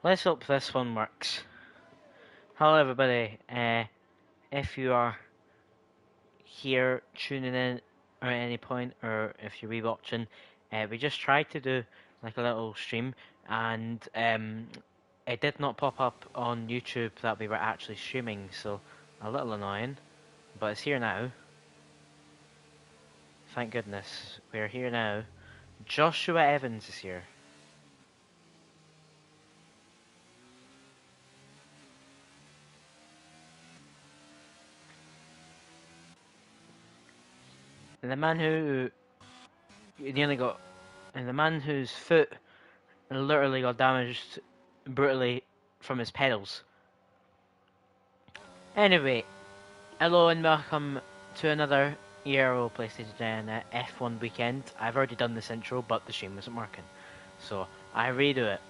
Let's hope this one works. Hello everybody, if you are here tuning in or at any point, or if you're rewatching, we just tried to do like a little stream, and it did not pop up on YouTube that we were actually streaming, so a little annoying, but it's here now. Thank goodness, we're here now. Joshua Evans is here. And the man who nearly got, and the man whose foot literally got damaged brutally from his pedals. Anyway, hello and welcome to another Ero Ps F1 weekend. I've already done this intro, but the stream wasn't working, so I redo it.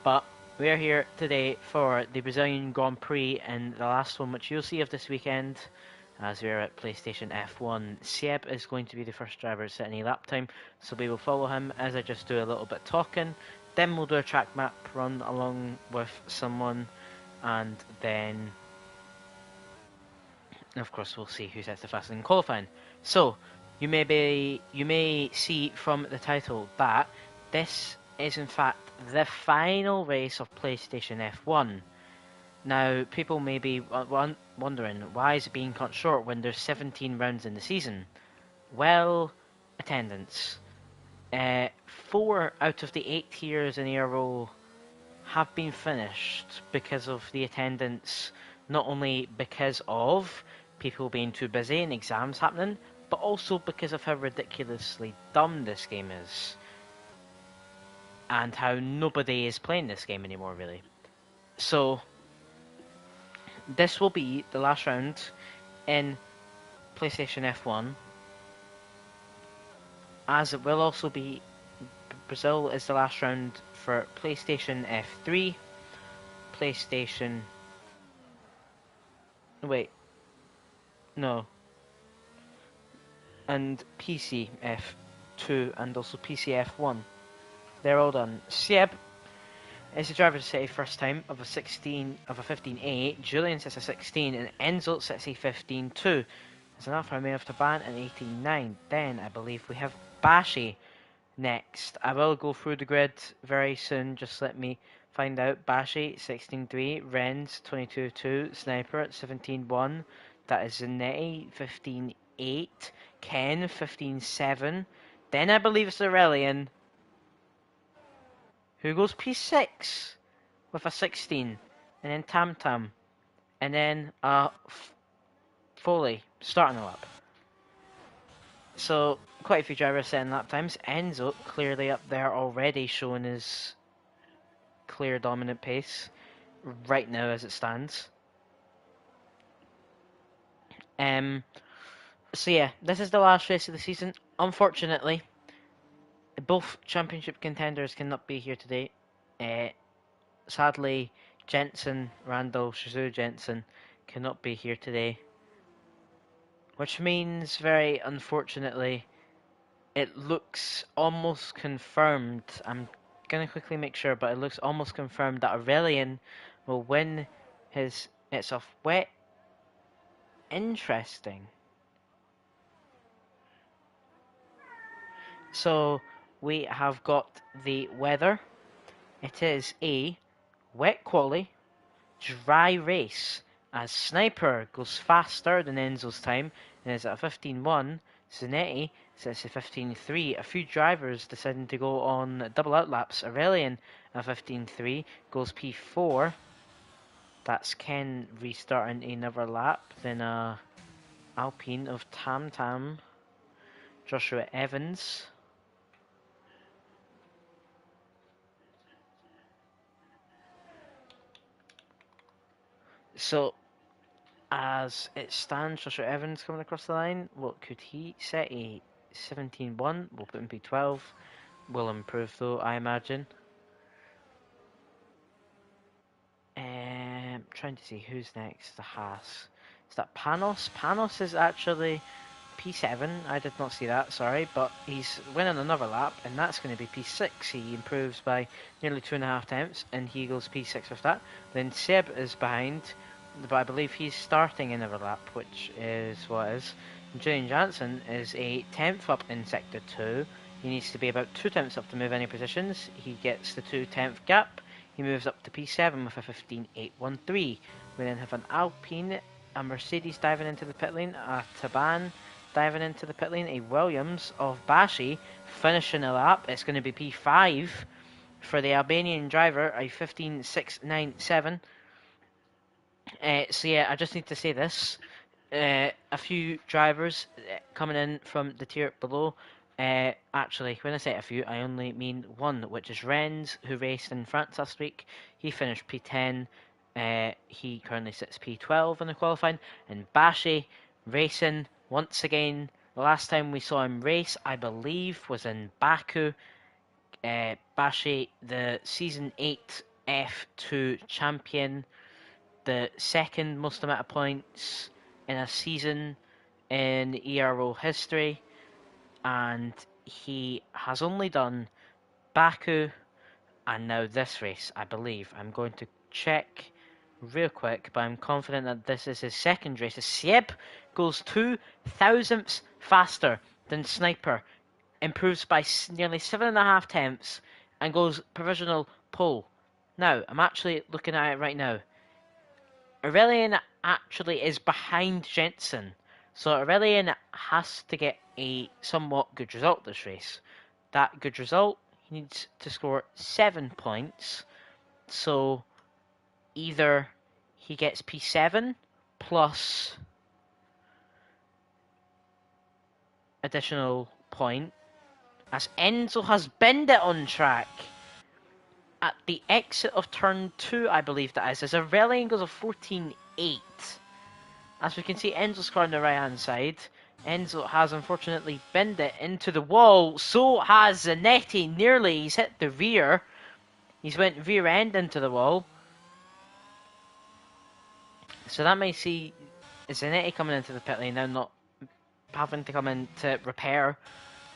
But we're here today for the Brazilian Grand Prix, and the last one which you'll see of this weekend, as we're at PlayStation F1. Seb is going to be the first driver to set any lap time, so we will follow him as I just do a little bit talking. Then we'll do a track map run along with someone, and then of course we'll see who sets the fastest in qualifying. So you may see from the title that this is in fact the final race of PlayStation F1. Now, people may be wondering, why is it being cut short when there's 17 rounds in the season? Well, attendance. 4 out of the 8 tiers in Aero have been finished because of the attendance, not only because of people being too busy and exams happening, but also because of how ridiculously dumb this game is. And how nobody is playing this game anymore, really. So, this will be the last round in PlayStation F1, as it will also be Brazil is the last round for PlayStation F3, PlayStation. Wait, no, and PC F2 and also PC F1. They're all done. Seb is the driver to set a first time of a 15.8. Julian sets a 16, and Enzo sets a 15.2. There's an Alfa Romeo Taban and 18.9. Then I believe we have Bashi next. I will go through the grid very soon. Just let me find out. Bashi 16.3, Renz 22.2, Sniper at 17.1. That is Zanetti 15.8, Ken 15.7. Then I believe it's Aurelian who goes P6 with a 16, and then Tam Tam, and then Foley starting the lap. So quite a few drivers setting lap times. Enzo clearly up there already, showing his clear dominant pace right now as it stands. So yeah, this is the last race of the season. Unfortunately, both championship contenders cannot be here today. Sadly, Jensen, Randall, Shizu Jensen cannot be here today. Which means, very unfortunately, it looks almost confirmed. I'm going to quickly make sure, but it looks almost confirmed that Aurelian will win his It's Off Wet. Interesting. So, we have got the weather. It is a wet quali, dry race, as Sniper goes faster than Enzo's time and is at 15.1. Zanetti sets a 15.3. A few drivers deciding to go on double outlaps. Aurelian at 15.3 goes P4. That's Ken restarting another lap. Then Alpine of Tam Tam, Joshua Evans. So, as it stands, Joshua Evans coming across the line. What could he set? A 17.1. We'll put him P12. Will improve though, I imagine. Trying to see who's next. The Haas. Is that Panos? Panos is actually P7. I did not see that, sorry, but he's winning another lap, and that's going to be P6. He improves by nearly 2.5 tenths, and he goes P6 with that. Then Seb is behind, but I believe he's starting another lap, which is what is. Julian Jansen is a tenth up in sector 2. He needs to be about 2 tenths up to move any positions. He gets the 2 tenth gap. He moves up to P7 with a 15.813. We then have an Alpine, a Mercedes diving into the pit lane, a Taban diving into the pit lane, a Williams of Bashi finishing a lap. It's going to be P5 for the Albanian driver, a 15.697. So yeah, I just need to say this. A few drivers coming in from the tier below. Actually, when I say a few, I only mean one, which is Renz, who raced in France last week. He finished P10. He currently sits P12 in the qualifying. And Bashi racing once again. The last time we saw him race, I believe, was in Baku. Bashi, the Season 8 F2 champion, the second most amount of points in a season in ERO history, and he has only done Baku and now this race, I believe. I'm going to check real quick, but I'm confident that this is his second race. Sieb goes 2 thousandths faster than Sniper, improves by nearly 7.5 tenths, and goes provisional pole. Now, I'm actually looking at it right now. Aurelian actually is behind Jensen, so Aurelian has to get a somewhat good result this race. That good result, he needs to score 7 points, so either he gets P7 plus additional point, as Enzo has binned it on track at the exit of turn 2, I believe that is, as Aurelian goes a 14.8. As we can see, Enzo's car on the right hand side. Enzo has unfortunately binned it into the wall. So has Zanetti. Nearly, he's hit the rear. He's went rear end into the wall. So that may see Zanetti coming into the pit lane now, not having to come in to repair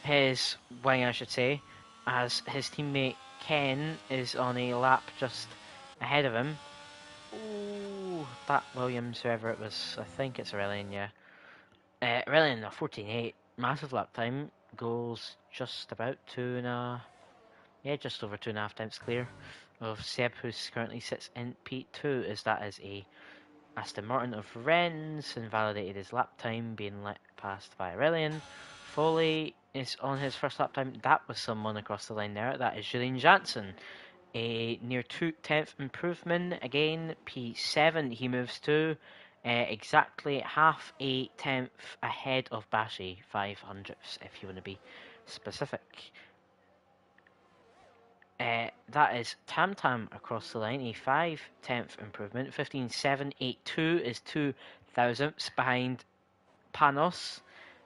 his wing, I should say, as his teammate Ken is on a lap just ahead of him. Ooh, that Williams, whoever it was, I think it's Aurelian, yeah. Aurelian, a 14.8, massive lap time, goes just about just over 2.5 tenths clear of Seb, who currently sits in P2, as that is a Aston Martin of Rennes, invalidated his lap time, being let past by Aurelian. Foley is on his first lap time. That was someone across the line there. That is Julian Jansen. A near 2/10 improvement. Again, P7 he moves to. Exactly half a tenth ahead of Bashi. 500ths if you want to be specific. That is Tam Tam across the line, a 5/10 improvement. 15.782 is 2 thousandths behind Panos.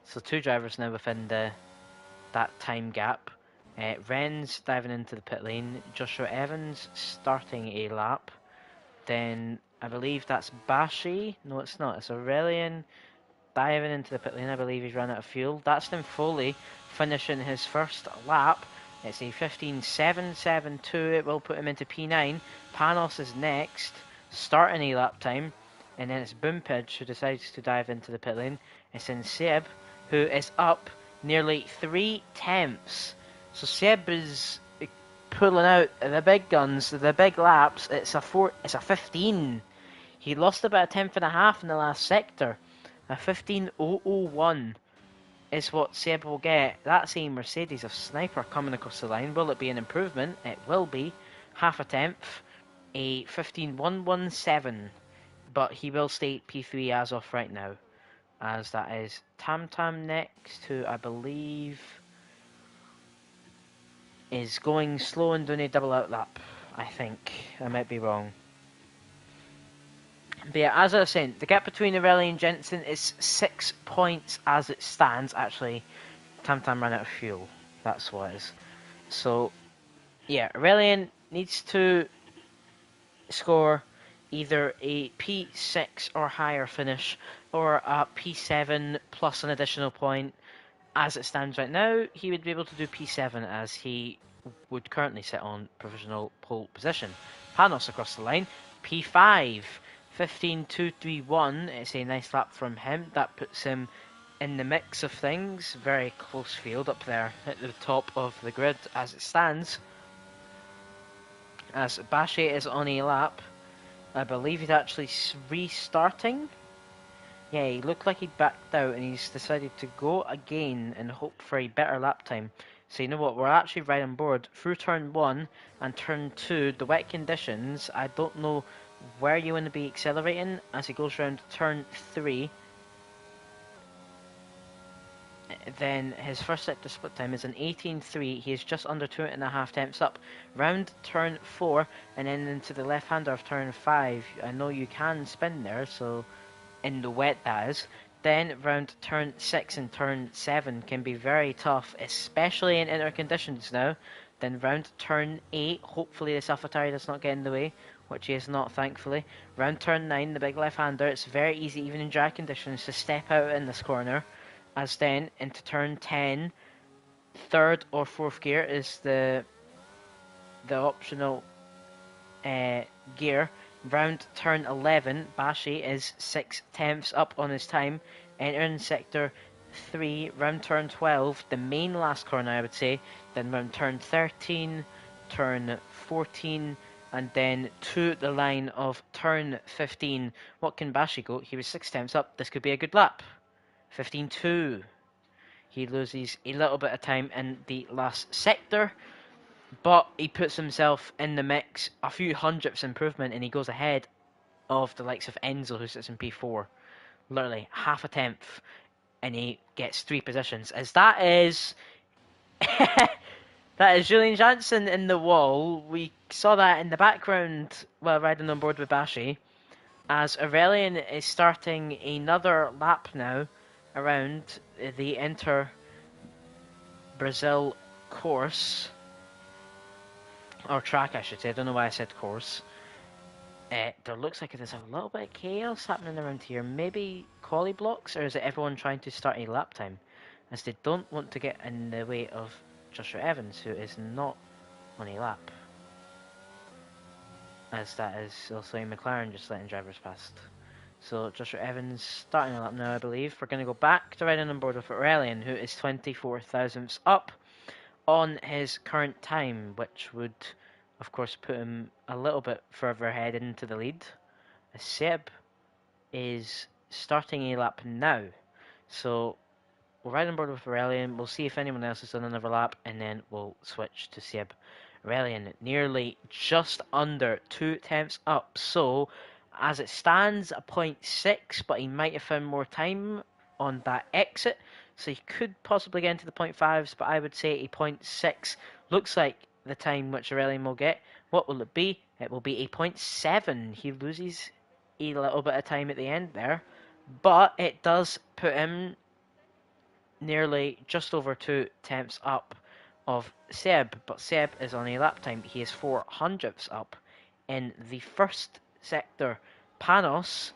So two drivers now within that time gap. Ren's diving into the pit lane. Joshua Evans starting a lap. Then I believe that's Bashi. No, it's not. It's Aurelian diving into the pit lane. I believe he's run out of fuel. That's then Foley finishing his first lap. It's a 15.772. It will put him into P9. Panos is next, starting a lap time. And then it's Boompage who decides to dive into the pit lane. It's then Seb, who is up nearly 3 tenths. So Seb is pulling out the big guns, the big laps. It's a 15. He lost about a tenth and a half in the last sector. A 15.001 is what Seb will get. That's a Mercedes of Sniper coming across the line. Will it be an improvement? It will be. Half a tenth. A 15.117. But he will stay P3 as of right now. As that is Tam Tam next, who I believe is going slow and doing a double out lap. I think. I might be wrong. But yeah, as I was saying, the gap between Aurelian and Jensen is 6 points as it stands. Actually, Tam Tam ran out of fuel. That's what it is. So, yeah, Aurelian needs to score either a P6 or higher finish, or a P7 plus an additional point. As it stands right now, he would be able to do P7 as he would currently sit on provisional pole position. Panos across the line, P5, 15.231. It's a nice lap from him. That puts him in the mix of things. Very close field up there at the top of the grid as it stands. As Bashi is on a lap, I believe he's actually restarting. Yeah, he looked like he'd backed out and he's decided to go again and hope for a better lap time. So you know what, we're actually right on board. Through turn 1 and turn 2, the wet conditions, I don't know where you want to be accelerating as he goes around turn 3. Then his first sector split time is an 18.3. He is just under 2.5 tenths up. Round turn 4 and then into the left hander of turn 5. I know you can spin there, so in the wet that is. Then round turn 6 and turn 7 can be very tough, especially in inner conditions now. Then round turn 8, hopefully the Safari does not get in the way, which he is not, thankfully. Round turn 9, the big left-hander, it's very easy even in dry conditions to step out in this corner. As then into turn 10, third or fourth gear is the optional gear. Round turn 11, Bashi is 6 tenths up on his time. Entering sector 3, round turn 12, the main last corner I would say. Then round turn 13, turn 14, and then to the line of turn 15. What can Bashi go? He was 6 tenths up. This could be a good lap. 15.2. He loses a little bit of time in the last sector, but he puts himself in the mix, a few hundredths improvement, and he goes ahead of the likes of Enzo, who sits in P4. Literally half a tenth, and he gets 3 positions. As that is... that is Julian Janssen in the wall. We saw that in the background while riding on board with Bashi, as Aurelian is starting another lap now around the Brazil course. Or track, I should say. I don't know why I said course. There looks like there's a little bit of chaos happening around here. Maybe quali blocks, or is it everyone trying to start a lap time? As they don't want to get in the way of Joshua Evans, who is not on a lap. As that is also a McLaren just letting drivers past. So Joshua Evans starting a lap now, I believe. We're going to go back to riding on board with Aurelian, who is 24 thousandths up on his current time, which would, of course, put him a little bit further ahead into the lead. Seb is starting a lap now, so we'll ride on board with Aurelian. We'll see if anyone else has done another lap, and then we'll switch to Seb. Aurelian nearly just under 2 tenths up, so as it stands, a 0.6, but he might have found more time on that exit, so he could possibly get into the 0.5s, but I would say a 0.6 looks like the time which Aurelian will get. What will it be? It will be a 0.7. He loses a little bit of time at the end there, but it does put him nearly just over 2 tenths up of Seb, but Seb is on a lap time. He is 4 hundredths up in the first sector. Panos,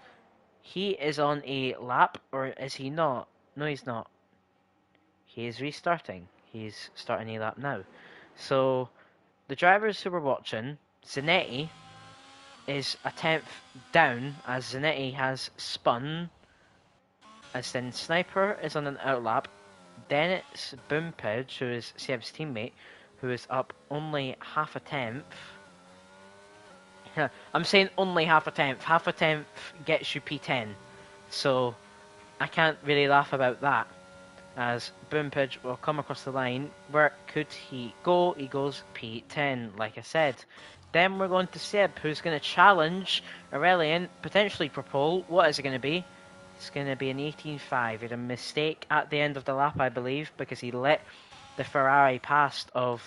he is on a lap, or is he not? No, he's not. He is restarting. He's starting a lap now. So, the drivers who were watching, Zanetti is a tenth down, as Zanetti has spun, as then Sniper is on an outlap. Then it's Boompage, who is Seb's teammate, who is up only half a tenth. I'm saying only half a tenth. Half a tenth gets you P10. So I can't really laugh about that. As Boompage will come across the line. Where could he go? He goes P10, like I said. Then we're going to Seb, who's going to challenge Aurelian, potentially for pole. What is it going to be? It's going to be an 18.5. He had a mistake at the end of the lap, I believe, because he let the Ferrari past of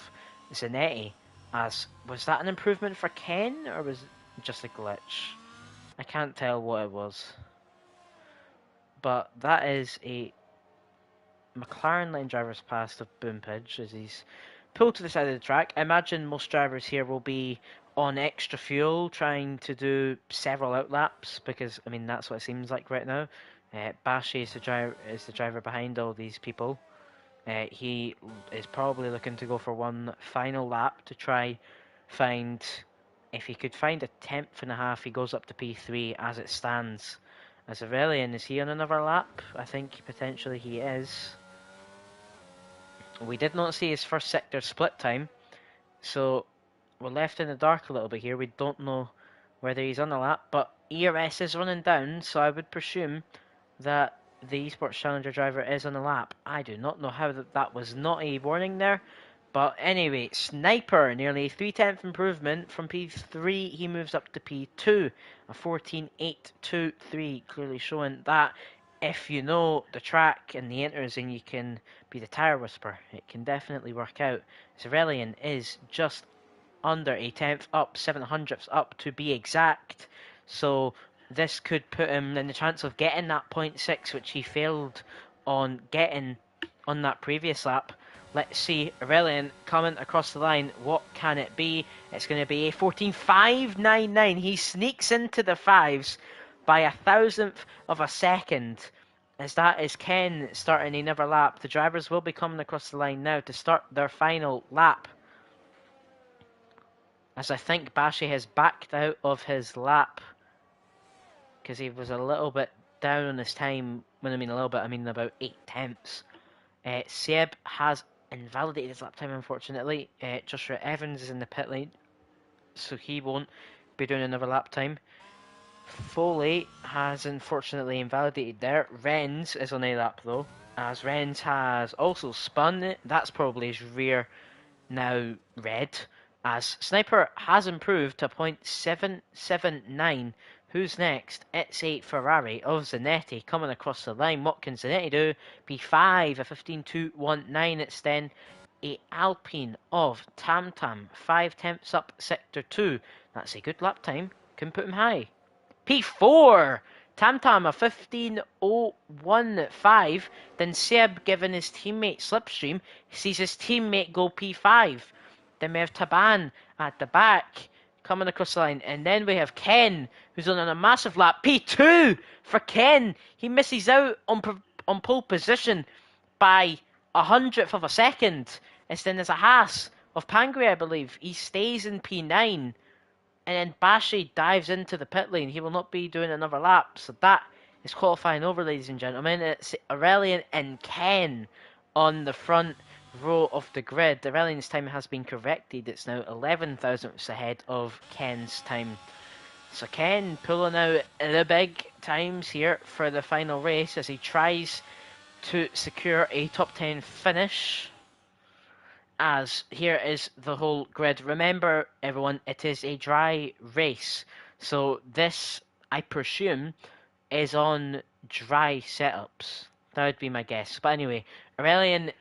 Zanetti. Was that an improvement for Ken, or was it just a glitch? I can't tell what it was. But that is a McLaren lane driver's past of Boompage as he's pulled to the side of the track. I imagine most drivers here will be on extra fuel, trying to do several outlaps, because I mean that's what it seems like right now. Bashi is the driver behind all these people. He is probably looking to go for one final lap to try find, if he could find a tenth and a half, he goes up to P3 as it stands. As Aurelian, is he on another lap? I think potentially he is. We did not see his first sector split time, so we're left in the dark a little bit here. We don't know whether he's on a lap, but ERS is running down, so I would presume that the Esports Challenger driver is on a lap. I do not know how that was not a warning there. But anyway, Sniper, nearly 3/10 improvement. From P3, he moves up to P2. A 14.823, clearly showing that if you know the track and the inters and you can be the tyre whisperer, it can definitely work out. Zerelian is just under a tenth up, 700ths up to be exact. So this could put him in the chance of getting that .6, which he failed on getting on that previous lap. Let's see Aurelian coming across the line. What can it be? It's going to be a 14.599. He sneaks into the fives by a thousandth of a second. As that is Ken starting another lap. The drivers will be coming across the line now to start their final lap. As I think Bashi has backed out of his lap because he was a little bit down on his time. When I mean a little bit, I mean about 8/10. Seb has invalidated his lap time, unfortunately. Joshua Evans is in the pit lane, so he won't be doing another lap time. Foley has unfortunately invalidated there. Renz is on a lap though, as Renz has also spun. That's probably his rear now red, as Sniper has improved to a .779. Who's next? It's a Ferrari of Zanetti coming across the line. What can Zanetti do? P5, a 15.219. It's then a Alpine of Tam 5/10 up sector 2. That's a good lap time. Can put him high. P4! Tam a 15.015. Then Seb, giving his teammate slipstream, sees his teammate go P5. Then we have Taban at the back coming across the line. And then we have Ken, who's on a massive lap. P2 for Ken. He misses out on pole position by a hundredth of a second. And then there's a Haas of Pangui, I believe. He stays in P9. And then Bashi dives into the pit lane. He will not be doing another lap. So that is qualifying over, ladies and gentlemen. It's Aurelian and Ken on the front row of the grid. Aurelian's time has been corrected. It's now 11 thousandths ahead of Ken's time. So Ken pulling out the big times here for the final race as he tries to secure a top 10 finish. As here is the whole grid. Remember, everyone, it is a dry race. So this, I presume, is on dry setups. That would be my guess. But anyway, Aurelian,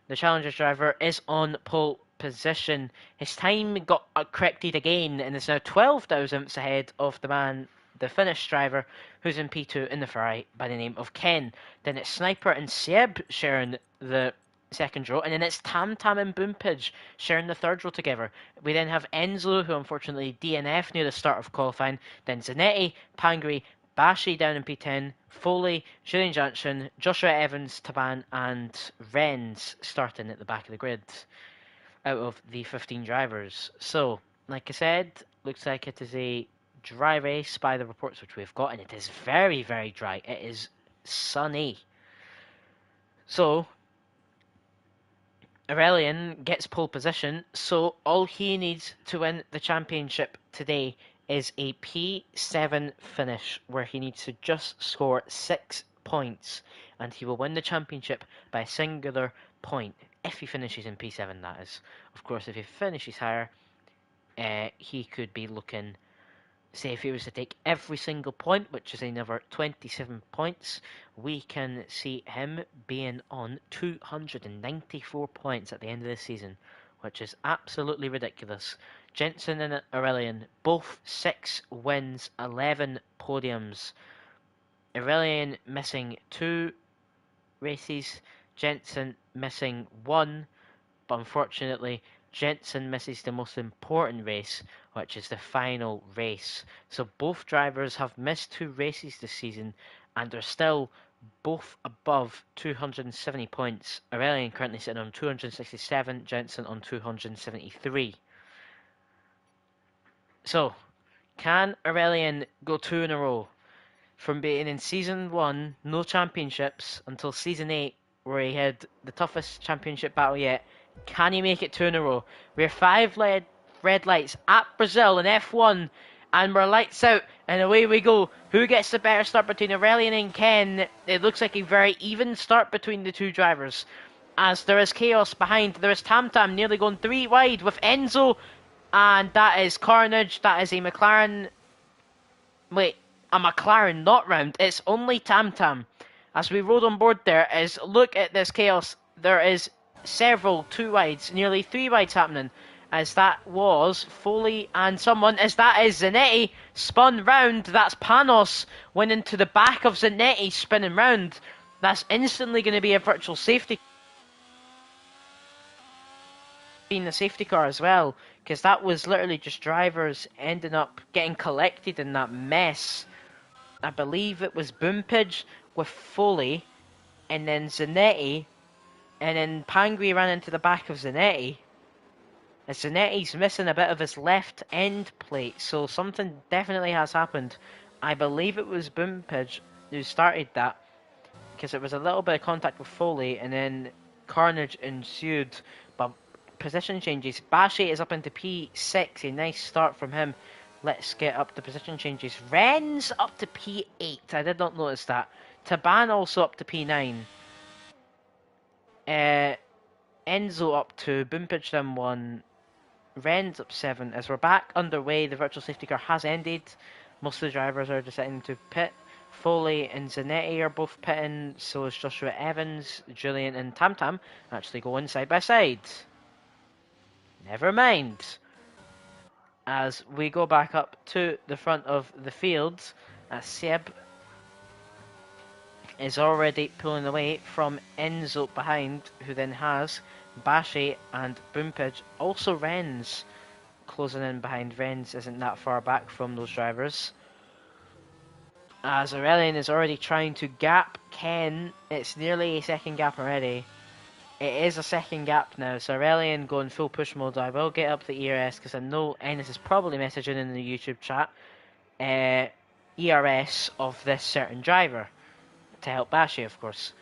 the Challenger's driver, is on pole position. His time got corrected again and is now 12 thousandths ahead of the Finnish driver, who's in P2 in the Ferrari by the name of Ken. Then it's Sniper and Seb sharing the second row, and then it's Tam and Boompage sharing the third row together. We then have Enzo, who unfortunately DNF near the start of qualifying, then Zanetti, Pangri, Bashi down in P10, Foley, Julian Johnson, Joshua Evans, Taban, and Renz starting at the back of the grid out of the 15 drivers. So, like I said, looks like it is a dry race by the reports which we've got, and it is very, very dry. It is sunny. So, Aurelian gets pole position, so all he needs to win the championship today is a P7 finish, where he needs to just score 6 points, and he will win the championship by a singular point, if he finishes in P7, that is. Of course, if he finishes higher, he could be looking, say if he was to take every single point, which is another 27 points, we can see him being on 294 points at the end of this season, which is absolutely ridiculous. Jensen and Aurelian, both 6 wins, 11 podiums. Aurelian missing 2 races, Jensen missing 1, but unfortunately Jensen misses the most important race, which is the final race. So both drivers have missed 2 races this season and are still both above 270 points. Aurelian currently sitting on 267, Jensen on 273. So, can Aurelian go 2 in a row? From being in Season 1, no championships, until Season 8, where he had the toughest championship battle yet. Can he make it 2 in a row? We're 5 red lights at Brazil in F1, and we're lights out, and away we go. Who gets the better start between Aurelian and Ken? It looks like a very even start between the two drivers, as there is chaos behind. There is Tam Tam nearly going 3 wide with Enzo, and that is carnage. That is a McLaren. Wait, a McLaren not round. It's only Tam Tam. As we rode on board there, is look at this chaos. There is several 2 wides, nearly 3 wides happening. As that was Foley and someone, as that is Zanetti, spun round. That's Panos, went into the back of Zanetti, spinning round. That's instantly going to be a virtual safety. Being a safety car as well, because that was literally just drivers ending up getting collected in that mess. I believe it was Boompage with Foley, and then Zanetti, and then Pangui ran into the back of Zanetti. And Zanetti's missing a bit of his left end plate, so something definitely has happened. I believe it was Boompage who started that, because it was a little bit of contact with Foley, and then carnage ensued. But position changes. Bashi is up into P6, a nice start from him. Let's get up the position changes. Ren's up to P8. I did not notice that. Taban also up to P9. Enzo up to Boompage then 1. Ren's up 7. As we're back underway, the virtual safety car has ended. Most of the drivers are deciding to pit. Foley and Zanetti are both pitting. So is Joshua Evans, Julian and Tam Tam actually going side by side. Never mind. As we go back up to the front of the field, as Seb is already pulling away from Enzo behind, who then has Bashi and Boompage. Also Ren's closing in behind. Ren's isn't that far back from those drivers. As Aurelian is already trying to gap Ken, it's nearly a second gap already. It is a second gap now, so Aurelian going full push mode. I will get up the ERS because I know Ennis is probably messaging in the YouTube chat. ERS of this certain driver to help Bashi, of course.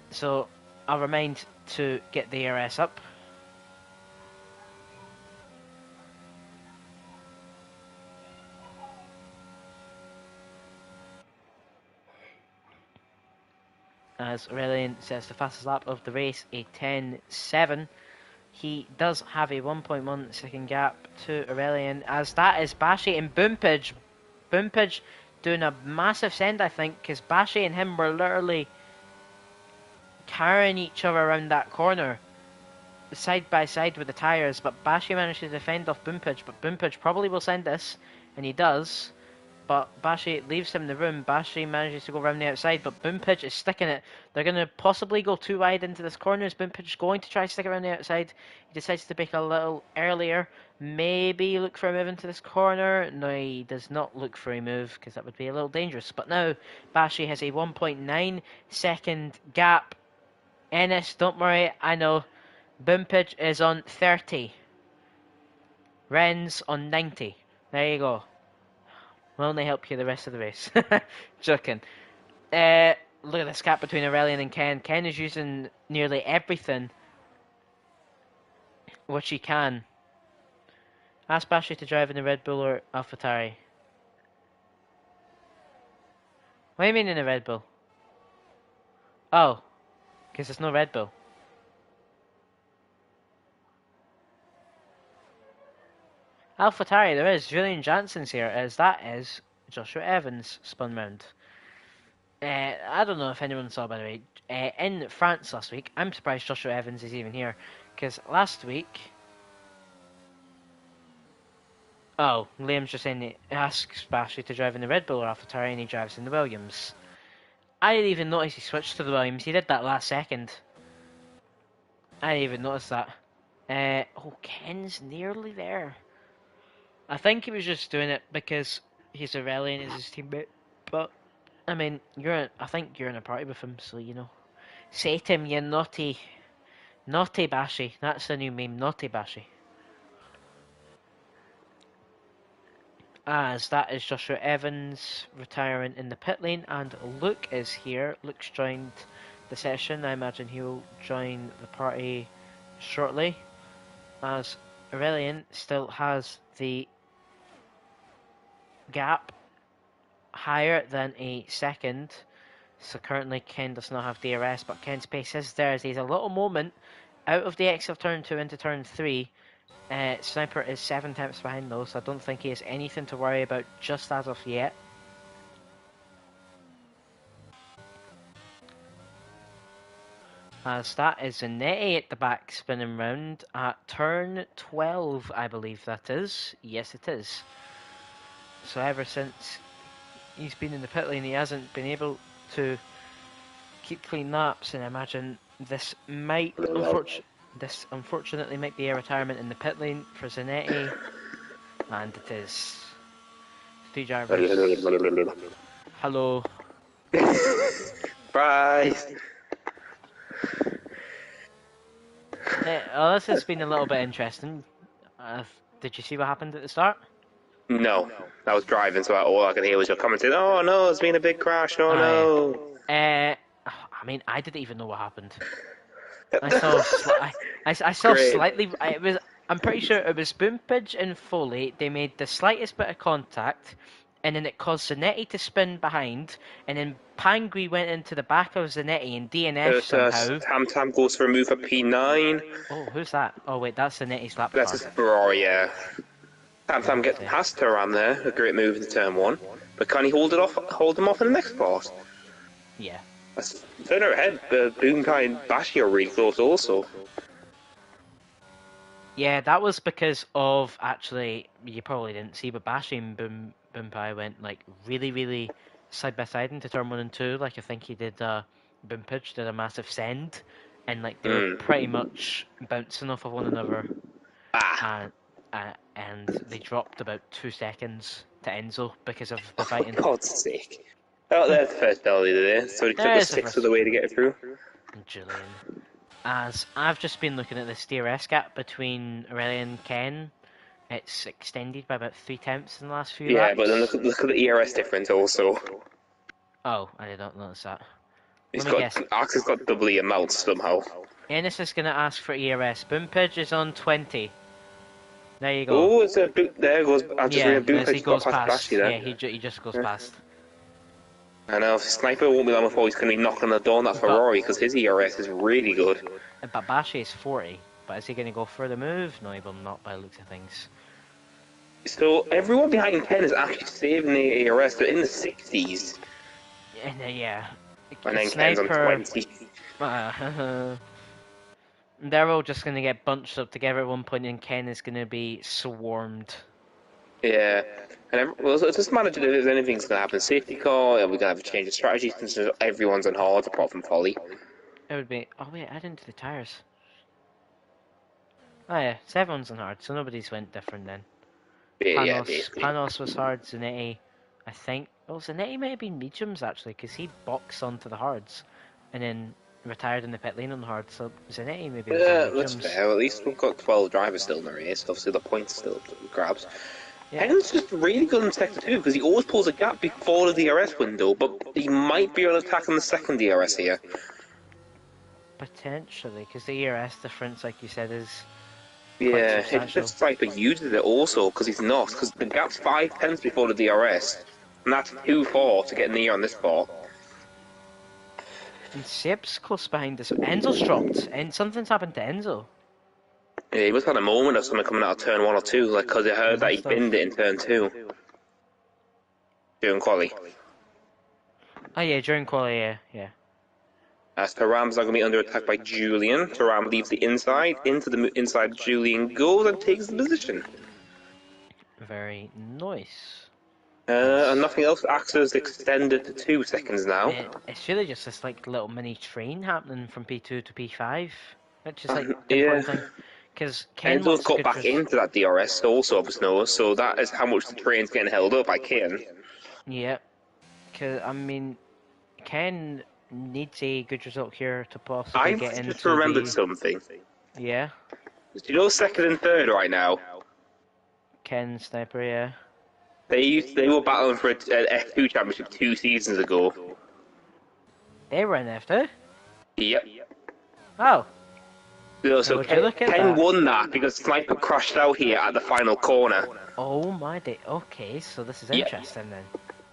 So I'll remind to get the ERS up. As Aurelian sets the fastest lap of the race, a 10.7. He does have a 1.1 second gap to Aurelian, as that is Bashi and Boompage. Boompage doing a massive send, I think, because Bashi and him were literally carrying each other around that corner, side by side with the tyres, but Bashi managed to defend off Boompage, but Boompage probably will send this, and he does. But Bashi leaves him the room. Bashi manages to go around the outside, but Boompage is sticking it. They're going to possibly go too wide into this corner. Is Boompage going to try to stick around the outside? He decides to pick a little earlier. Maybe look for a move into this corner. No, he does not look for a move, because that would be a little dangerous. But now, Bashi has a 1.9 second gap. Ennis, don't worry, I know. Boompage is on 30. Ren's on 90. There you go. Will only help you the rest of the race. Joking. Look at this gap between Aurelian and Ken. Ken is using nearly everything which he can. Ask Bashi to drive in the Red Bull or AlphaTauri. What do you mean in a Red Bull? Oh, because there's no Red Bull. AlphaTauri, there is. Julian Jansen's here, as that is Joshua Evans spun round. I don't know if anyone saw, by the way, in France last week, I'm surprised Joshua Evans is even here, because last week... Oh, Liam's just saying he asks Bashi to drive in the Red Bull or AlphaTauri, and he drives in the Williams. I didn't even notice he switched to the Williams. He did that last second. I didn't even notice that. Oh, Ken's nearly there. I think he was just doing it because he's Aurelian is his teammate. But I mean, I think you're in a party with him, so you know. Say to him, you naughty Bashi. That's the new meme, naughty Bashi. As that is Joshua Evans retiring in the pit lane, and Luke is here. Luke's joined the session. I imagine he'll join the party shortly, as Aurelian still has the gap higher than a second. So currently Ken does not have DRS, but Ken's pace is there as he's a little moment out of the exit of turn 2 into turn 3. Sniper is 7 tenths behind though, so I don't think he has anything to worry about just as of yet. As that is Zanetti at the back spinning round at turn 12, I believe that is. Yes, it is. So ever since he's been in the pit lane, he hasn't been able to keep clean laps, and I imagine this might, unfortunately, might be a retirement in the pit lane for Zanetti, and it is. 3 drivers. Hello. Surprise! Well, this has been a little bit interesting. Did you see what happened at the start? No, I was driving, so all I could hear was your comment saying, "Oh no, it's been a big crash. Oh no." I mean, I didn't even know what happened. I saw, I saw Great. slightly. I'm pretty sure it was Boompage and Foley. They made the slightest bit of contact, and then it caused Zanetti to spin behind, and then Pangui went into the back of Zanetti and DNF somehow. Tam goes for a move for P9. Oh, who's that? Oh wait, that's Zanetti's lap That's car. his Ferrari, yeah. Tam gets Okay. past her around there, a great move in turn 1. But can he hold him off in the next part? Yeah. Turn her ahead, but Boomkai and Bashi are really close also. Yeah, that was because of, actually, you probably didn't see, but Bashi and Boompai went like really side by side into turn 1 and 2. Like I think he did, Boompage did a massive send, and like they were pretty much bouncing off of one another, and they dropped about 2 seconds to Enzo because of the fighting. For God's sake. Oh, there's the first penalty today, so he took the 6 of the way to get it through. Julian. As I've just been looking at this DRS gap between Aurelian and Ken, it's extended by about 3 tenths in the last few laps. Yeah, but then look at the ERS difference also. Oh, I did not notice that. Axe has got double the amount somehow. Ennis is going to ask for ERS. Boompage is on 20. There you go. Oh, it's a boot. There goes. I just read Boompage he goes past Bashi there. Yeah, he just goes past. I know, Sniper won't be long before he's going to be knocking on the door on that Ferrari because his ERS is really good. But Bashi is 40. But is he going to go for the move? No, he will not by the looks of things. So everyone behind Ken is actually saving the ERS. They're in the 60s. Yeah. And then Ken's on 20. They're all just going to get bunched up together at one point, and Ken is going to be swarmed. Yeah. And it's just managing if anything's going to happen. Safety car, we're going to have a change of strategy since everyone's on hard apart from Folly. It would be. Oh, wait, I didn't do the tyres. Oh, yeah, so everyone's on hard, so nobody's went different then. Panos was hard, Zanetti, I think. Oh, Zanetti might have been mediums actually, because he boxed onto the hards and then retired in the pit lane on the hard, so Zanetti maybe was on mediums. That's fair. At least we've got 12 drivers still in the race. Obviously, the points still grabs. Yeah. Hen's just really good in Sector 2 because he always pulls a gap before the DRS window, but he might be able to attack on the second DRS here. Potentially, because the ERS difference, like you said, is. Yeah, it's just Sniper uses it also because he's not, because the gap's 5 tenths before the DRS, and that's 2-4 to get near on this part. And Seb's close behind us. Enzo's dropped, and something's happened to Enzo. Yeah, he must have had a moment of something coming out of turn 1 or 2, like because he heard that he binned it in turn 2 during quali. Oh yeah, during quali, yeah. As Taram's not going to be under attack by Julian. Taram leaves the inside. Into the inside, Julian goes and takes the position. Very nice. And nothing else. Axe's extended to 2 seconds now. It's really just this like little mini train happening from P2 to P5, which is like yeah. thing. Because Ken Enzo's wants a got good back result. into that DRS also of snow, so that is how much the train's getting held up by Ken. Yeah. Because, I mean, Ken needs a good result here to possibly get I've just into remembered the... something. Yeah. Do you know second and third right now? Ken Sniper, yeah. They were battling for an F2 championship 2 seasons ago. They were in F2? Yep. Oh. So Would you look at Ken that? won that because Sniper crashed out here at the final corner. Oh my day. Okay, so this is Yep. interesting then.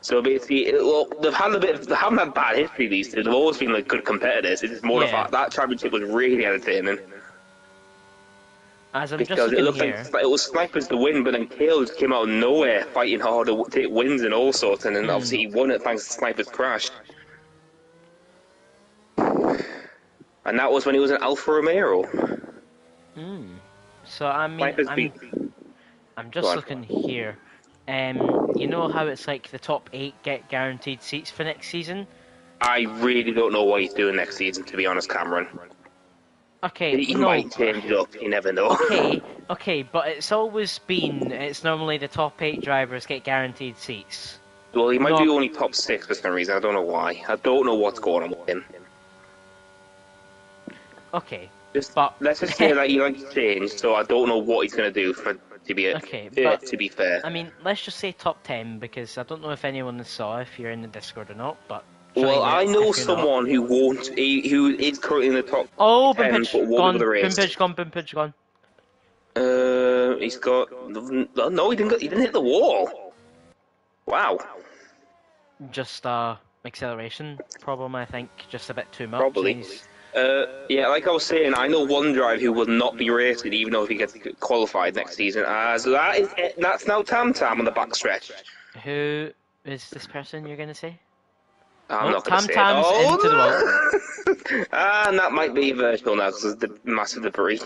So basically, they haven't had bad history, these two. They've always been like good competitors. It's just more the Yeah. fact that championship was really entertaining. As I'm just Because it looking looked here... like it was Snipers to win, but then Kale just came out of nowhere fighting hard to take wins and all sorts, and then obviously he won it thanks to Sniper's crash. And that was when he was an Alfa Romeo. So, I mean, Sniper's I'm just looking here. You know how it's like the top 8 get guaranteed seats for next season? I really don't know what he's doing next season, to be honest, Cameron. Okay, He no. might change it up, you never know. Okay, but it's always been, it's normally the top 8 drivers get guaranteed seats. Well, he might be only top 6 for some reason, I don't know why. I don't know what's going on with him. Okay, Let's just say that he likes change, so I don't know what he's going to do to be fair. I mean, let's just say top 10, because I don't know if anyone saw if you're in the Discord or not, but... Well, I know someone who who is currently in the top 10, but won't be the race. Boom pitch gone. He's got... No, he didn't hit the wall. Wow. Just, acceleration problem, I think. Just a bit too much. Probably. Yeah, like I was saying, I know one driver who will not be racing even though if he gets qualified next season. So that's now Tam Tam on the backstretch. Who is this person you're going to say? I'm not going to say Tam Tam's into the wall. And that might be virtual now because of the massive debris.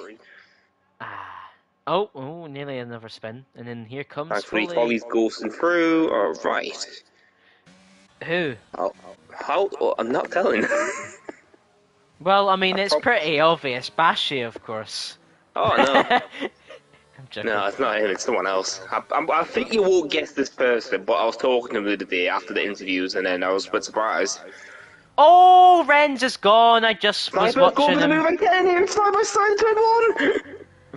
Oh, nearly another spin. And then here comes Folly's ghosting through. Alright. Who? How? I'm not telling. Well, I mean, it's pretty obvious. Bashi, of course. Oh, no. I'm joking. No, it's not him, it's someone else. I think you won't guess this person, but I was talking to him the other day after the interviews, and then I was a bit surprised. Oh, Ren's is gone. I just was watching him. Move again here, side by side, turn 1!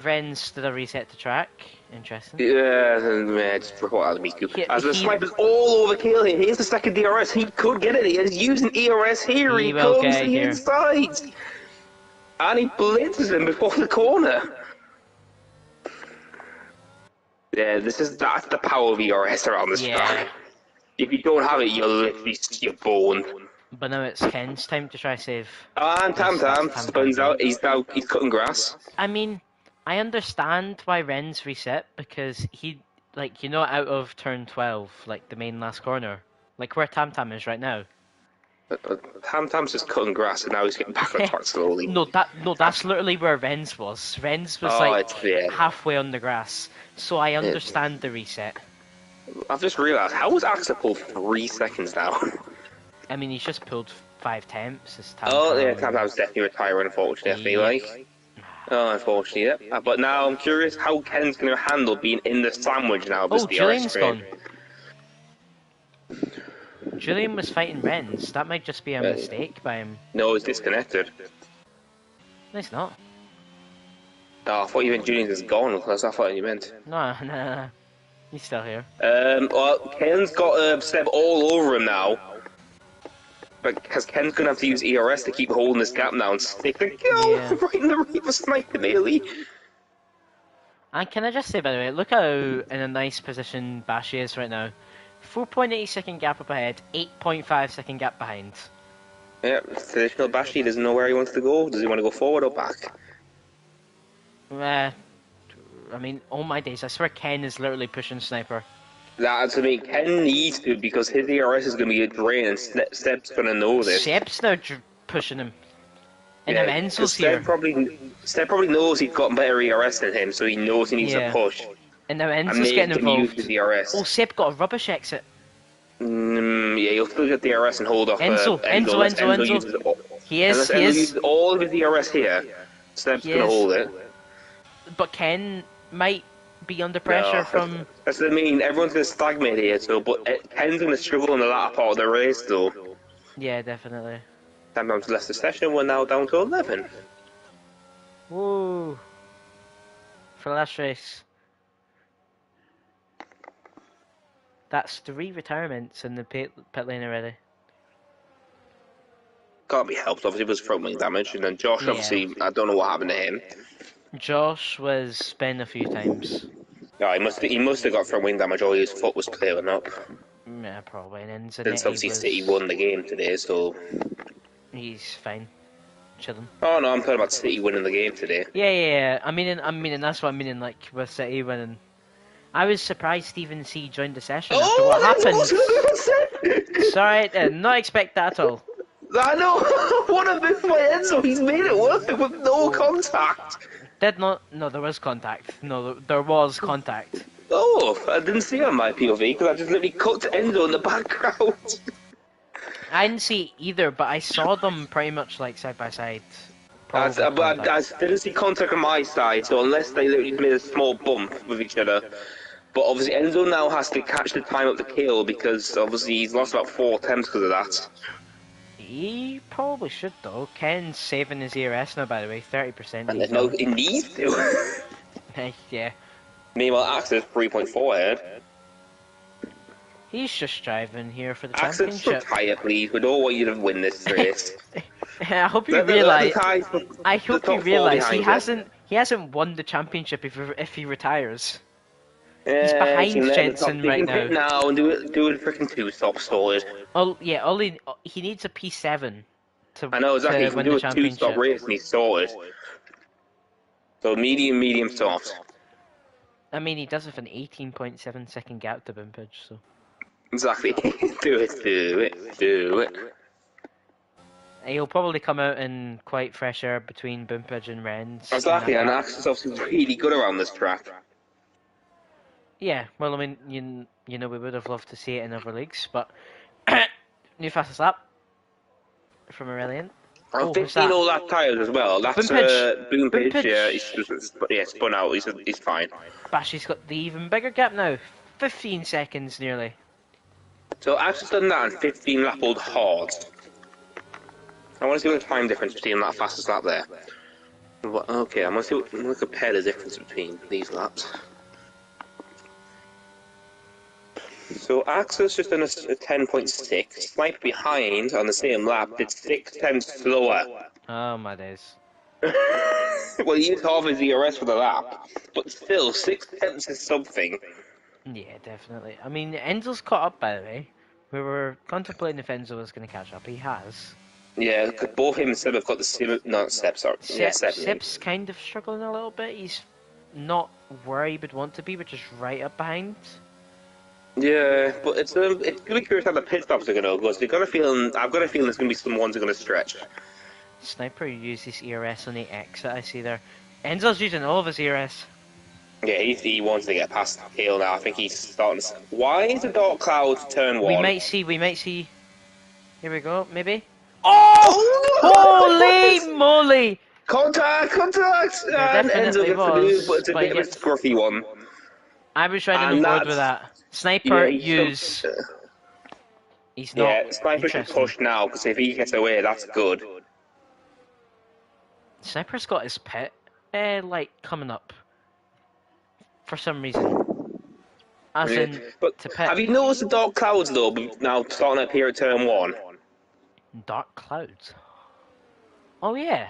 Ren's did a reset to track. Interesting. Yeah, just report out of me, as the Sniper's all over Kale here. Here's the second DRS. He could get it. He's using ERS here. He will comes get to the here. inside. And he blitzes him before the corner. Yeah, that's the power of ERS around this track. If you don't have it, you're boned. But now it's Ken's time to try save. And Tam Tam spins out. He's cutting grass. I mean, I understand why Ren's reset because he, like, out of turn 12, like the main last corner, like where Tam Tam is right now. Tam Tam's just cutting grass, and now he's getting back on track slowly. No, that's literally where Ren's was. Ren's was halfway on the grass, so I understand the reset. I've just realised, how was Axel pulled 3 seconds now? I mean, he's just pulled 5 temps. Tam Tam's definitely retiring, unfortunately. Unfortunately, yeah. But now I'm curious how Ken's going to handle being in the sandwich now. Julian's gone. Julian was fighting Ren's. That might just be a mistake by him. No, he's disconnected. No, he's not. Oh, I thought you meant Julian's is gone. That's what I thought you meant. No. He's still here. Well, Ken's got Seb all over him now. Because Ken's going to have to use ERS to keep holding this gap now and stick the kill right in the Reaper sniper nearly. And can I just say, by the way, look how in a nice position Bashi is right now. 4.8 second gap up ahead, 8.5 second gap behind. Yeah, traditional Bashi doesn't know where he wants to go. Does he want to go forward or back? I mean, oh my days, I swear Ken is literally pushing Sniper. That's what I mean, Ken needs to, because his ERS is going to be a drain, and Seb's going to know this. Seb's now pushing him. And Enzo's here. Seb probably knows he's got better ERS than him, so he knows he needs to push. And now Enzo's getting involved. Use his ERS. Oh, Seb got a rubbish exit. Yeah, he'll still get the ERS and hold off Enzo. He is. Uses all of his ERS here, Seb's going to hold it. but Ken might be under pressure No, from. that's what I mean. Everyone's going to stagnate here, so but Ken's going to struggle in the latter part of the race, though. Yeah, definitely. Time down to Leicester session. We're now down to 11. Woo! For the last race. That's 3 retirements in the pit lane already. Can't be helped. Obviously, it was front wing damage, and then Josh. Yeah. Obviously, I don't know what happened to him. Josh was spun a few times. Yeah, he must have got front wing damage, or his foot was clearing up. Yeah, probably. And then Since obviously City won the game today, so he's fine. Chilling. oh no, I'm talking about City winning the game today. Yeah. I mean, that's what I mean. Like with City winning. I was surprised Stephen C joined the session after what happened. Sorry, I did not expect that at all. I know. What a move by Enzo. He's made it work with no contact. Did not. No, there was contact. No, there was contact. Oh, I didn't see it on my POV because I just literally cut to Enzo in the background. I didn't see either, but I saw them pretty much like side by side. I didn't see contact on my side, so unless they literally made a small bump with each other. But obviously Enzo now has to catch the time up the kill because obviously he's lost about 4 attempts because of that. He probably should though. Ken's saving his ERS now, by the way, 30%. And there's no, he needs to. Yeah. Meanwhile, Axe is 3.4 ahead. He's just driving here for the Axe, championship. retire, please. We don't want you to win this race. I hope you realise. I hope you realise he hasn't won the championship if he retires. He's behind Jensen right now. Now and do it freaking 2-stop sorted. He needs a P7 to. I know exactly. To He can win do the a championship. 2-stop race and he's sorted. So medium, soft. I mean, he does have an 18.7 second gap to Bimpage, so. Exactly. do it. He'll probably come out in quite fresh air between Bimpage and Renz. Exactly, and Axe is obviously really good around this track. Yeah, well, I mean, you know, we would have loved to see it in other leagues, but new fastest lap from Aurelian. 15 all lap tyres as well. That's Boompage. Yeah, he's spun out. He's fine. Bashy's got the even bigger gap now. 15 seconds nearly. So Axe has done that in 15 lap old hard. I want to see what the time difference between that fastest lap there. Okay, I'm going to compare the difference between these laps. So Axe has just done a 10.6. Snipe behind on the same lap did 6 times slower. Oh my days. Well, he used half his ERS for the lap, but still 6 tenths is something. Yeah, definitely. I mean, Enzo's caught up, by the way. We were contemplating if Enzo was going to catch up. He has. Yeah, both him and Seb have got the same. Not Seb, sorry. Seb's kind of struggling a little bit. He's not where he would want to be, which is right up behind. Yeah, but it's gonna be curious how the pit stops are gonna go. Because I've got a feeling there's gonna be some ones that are gonna stretch. Sniper uses ERS on the exit. I see there. Enzo's using all of his ERS. Yeah, he wants to get past Hale now. I think he's starting. Why is the Dark Cloud turn 1? We might see. Here we go. Maybe. Oh! Holy moly! Contact! And Enzo gets the move, but it's a bit of a scruffy one. I was right on board with that. Sniper use. He's not. Yeah, Sniper should push now because if he gets away, that's good. Sniper's got his pit, coming up. For some reason. As in, but to pit. Have you noticed the dark clouds though? Now starting up here at turn 1. Dark clouds. Oh yeah.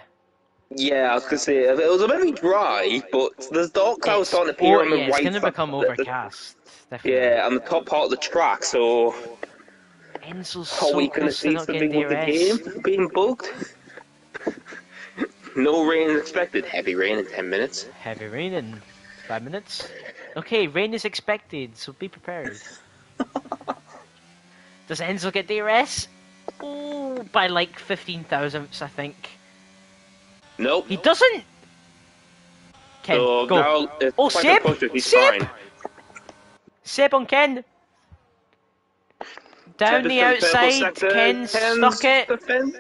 Yeah, I was gonna say it was a bit dry, but there's dark clouds starting to appear on the right. It's gonna become overcast. Definitely. Yeah, on the top part of the track. So, Enzo's are we gonna see something with the game being bugged? No rain expected. Heavy rain in 10 minutes. Heavy rain in 5 minutes. Okay, rain is expected, so be prepared. Does Enzo get DRS? Oh, by like 15 thousandths, I think. Nope. He doesn't! Ken, so go. Now, Seb! Seb on Ken! Down the outside, Ken stuck it. Ken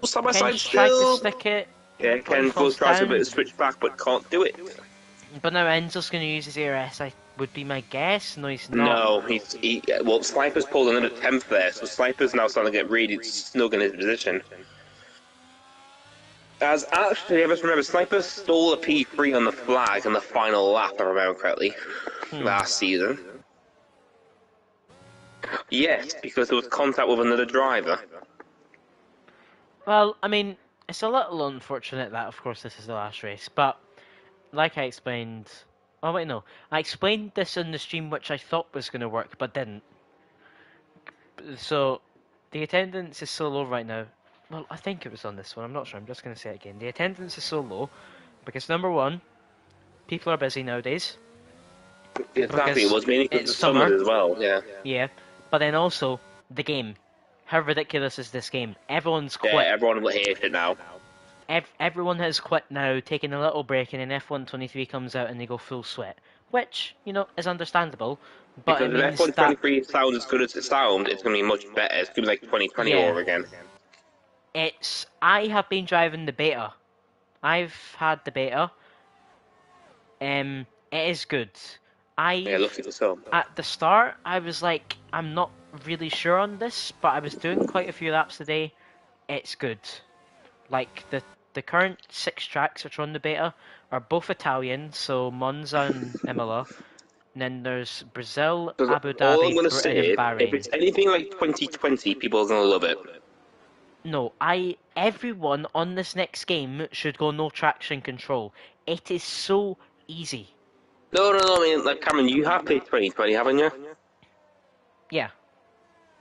Ken's tried to stick it. Yeah, Ken falls tries a bit down. of switch back, but can't do it. But now Enzo's going to use his ARS, I would be my guess. No, he's not. No, well, Sniper's pulled another 10th there, so Sniper's now starting to get really snug in his position. As actually, I just remember, Sniper stole a P3 on the flag in the final lap, if I remember correctly, last season. Yes, because there was contact with another driver. Well, I mean, it's a little unfortunate that, of course, this is the last race, but like I explained... Oh, wait, no. I explained this in the stream, which I thought was going to work, but didn't. So, the attendance is so low right now. Well, I think it was on this one. I'm not sure. I'm just going to say it again. The attendance is so low because, number one, people are busy nowadays. Exactly, it was mainly because it's of summer as well, yeah. Yeah, but then also, the game. How ridiculous is this game? Everyone's quit. Yeah, everyone will hate it now. Everyone has quit now, taking a little break, and then F123 comes out and they go full sweat. Which, is understandable. But because it means if F123 sounds as good as it sounds, it's going to be much better. It's going to be like 2020 all over again. I have been driving the beta. I've had the beta. It is good. Yeah, lucky for some. At the start, I was like, I'm not really sure on this, but I was doing quite a few laps today. It's good. Like, the current 6 tracks which are on the beta are both Italian, so Monza and Imola. And then there's Brazil, Abu Dhabi, all I'm going to Britain, say and Bahrain. if it's anything like 2020, people are going to love it. No, everyone on this next game should go no traction control. It is so easy. No, I mean, like, Cameron, you have played 2020, haven't you? Yeah.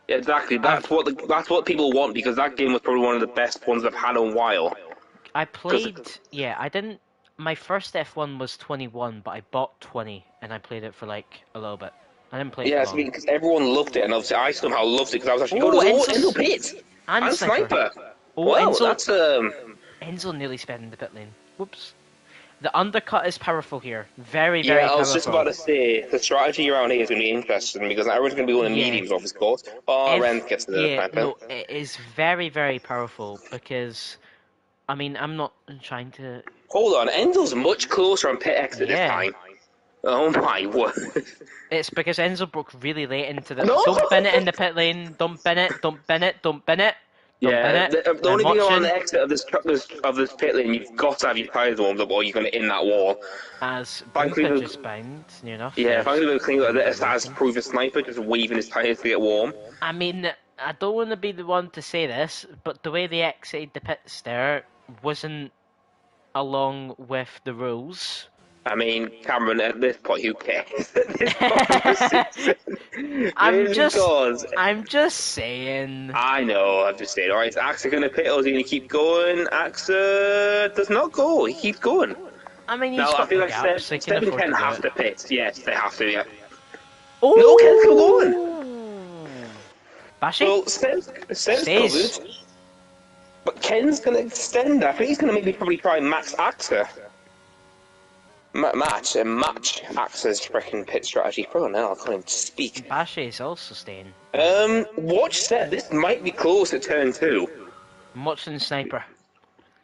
Exactly, that's what people want, because that game was probably one of the best ones I've had in a while. I didn't... My first F1 was 21, but I bought 20, and I played it for, like, a little bit. I didn't play it for long. Yeah, because everyone loved it, and obviously I somehow loved it, because I was actually Enzo Pits! And Sniper! Well, that's, Enzo nearly sped in the pit lane. Whoops. The undercut is powerful here. Very, very powerful. Yeah, I was just about to say, the strategy around here is going to be interesting, because everyone's going to be going to mediums off his course. Ren gets to the pipe. No, it is very, very powerful, because, I mean, I'm not trying to... Hold on, Enzo's much closer on pit exit this time. Oh my word. It's because Enzo broke really late into the... No! Don't bin it in the pit lane. Don't bin it. Don't bin it. Don't bin it. Yeah, the only thing on the exit of this pit lane, you've got to have your tyres warmed up, or you're going to in that wall. As Brinkage is bound, near enough. Yeah, if I'm going to clean up this as proof a Sniper, just waving his tyres to get warm. I mean, I don't want to be the one to say this, but the way they exited the pits there wasn't along with the rules. I mean, Cameron, at this point, who cares? I'm just saying. I know, I'm just saying. Alright, is Axa going to pit, or is he going to keep going? Axa does not go, he keeps going. I mean, he's now, got I feel like gaps, Seb and Ken have to pit. Yes, they have to, yeah. Oh! No, Ken's still going! Bashi? Well, Seb's covered. But Ken's going to extend that. I think he's going to maybe probably try and max Axa. Match Axa's freaking pit strategy. Probably now I can't even speak. Bashi is also staying. Watch Seb. This might be close at turn 2. I'm watching Sniper.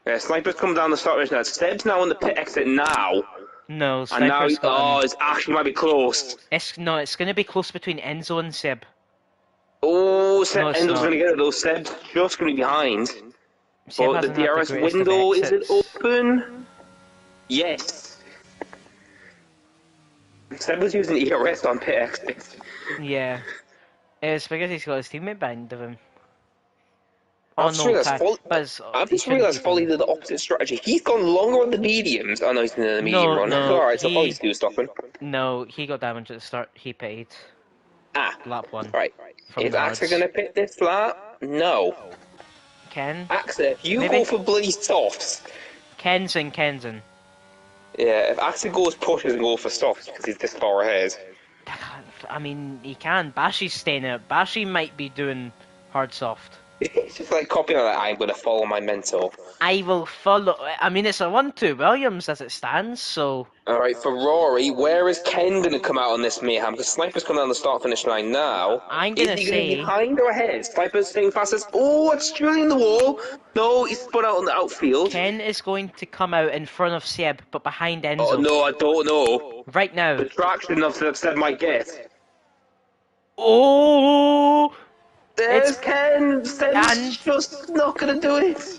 Yeah, Sniper's come down the start ridge now. Seb's now on the pit exit now. No, Sniper's it's actually might be close. It's going to be close between Enzo and Seb. Oh, Enzo's going to get it though. Seb's just going to be behind. But the DRS window, is it open? Yes. Seb was using ERS on pit exit. Yeah. It's because he's got his teammate behind of him. I've just realised Folly did the opposite strategy. He's gone longer on the mediums. Oh no, he's in the medium run. Alright, so Folly's still stopping. No, he got damage at the start. He pitted. Lap 1. Right. Is Axa going to pit this flat? No. Ken? Axa, if you go for bloody softs. Kenzen. Yeah, if Axa goes pushes and goes for softs because he's this far ahead. I mean, he can. Bashi's staying out. Bashi might be doing hard soft. It's just like copying like, I'm going to follow my mentor. I will follow. I mean, it's a 1-2 Williams as it stands, so. Alright, for Rory, where is Ken going to come out on this mayhem? Because Sniper's coming down the start-finish line now. I'm Is gonna he going to be say behind or ahead? Sniper's staying fastest. Oh, it's Julian the wall. No, he's spun out on the outfield. Ken is going to come out in front of Seb, but behind Oh, Enzo. no, I don't know. Right now. The traction of Seb might get. Oh! There's It's Ken. Seb's and just not going to do it.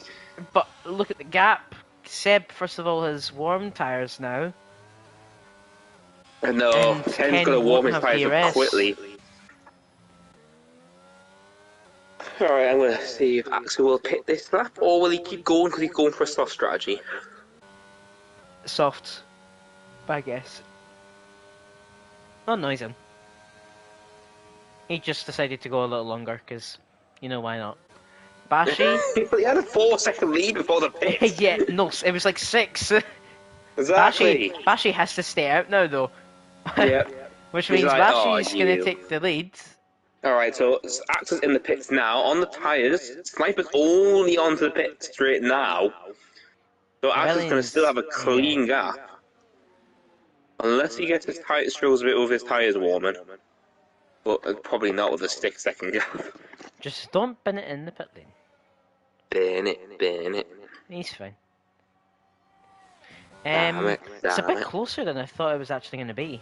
but look at the gap. Seb, first of all, has warm tires now. No, And Ken's Ken going to warm won't his have tyres up DRS. quickly. Alright, I'm going to see if Axel will pit this lap, or will he keep going because he's going for a soft strategy? Soft, I guess. Oh no, he's in. He just decided to go a little longer because, you know, why not? Bashi? But he had a 4-second lead before the pit. Yeah, no, it was like 6. Exactly. Bashi has to stay out now though. Yeah. Which He's means like, Bashi's "Oh, gonna you." take the lead. Alright, so Axel's in the pits now. On the tyres, Sniper's only onto the pit straight now. So Axel's going to still have a clean gap. Unless he gets his tyres, struggles a bit with his tyres warming. But probably not with a 6-second gap. Just don't bin it in the pit lane. Bin it. He's fine. Damn it. It's a bit closer than I thought it was actually going to be.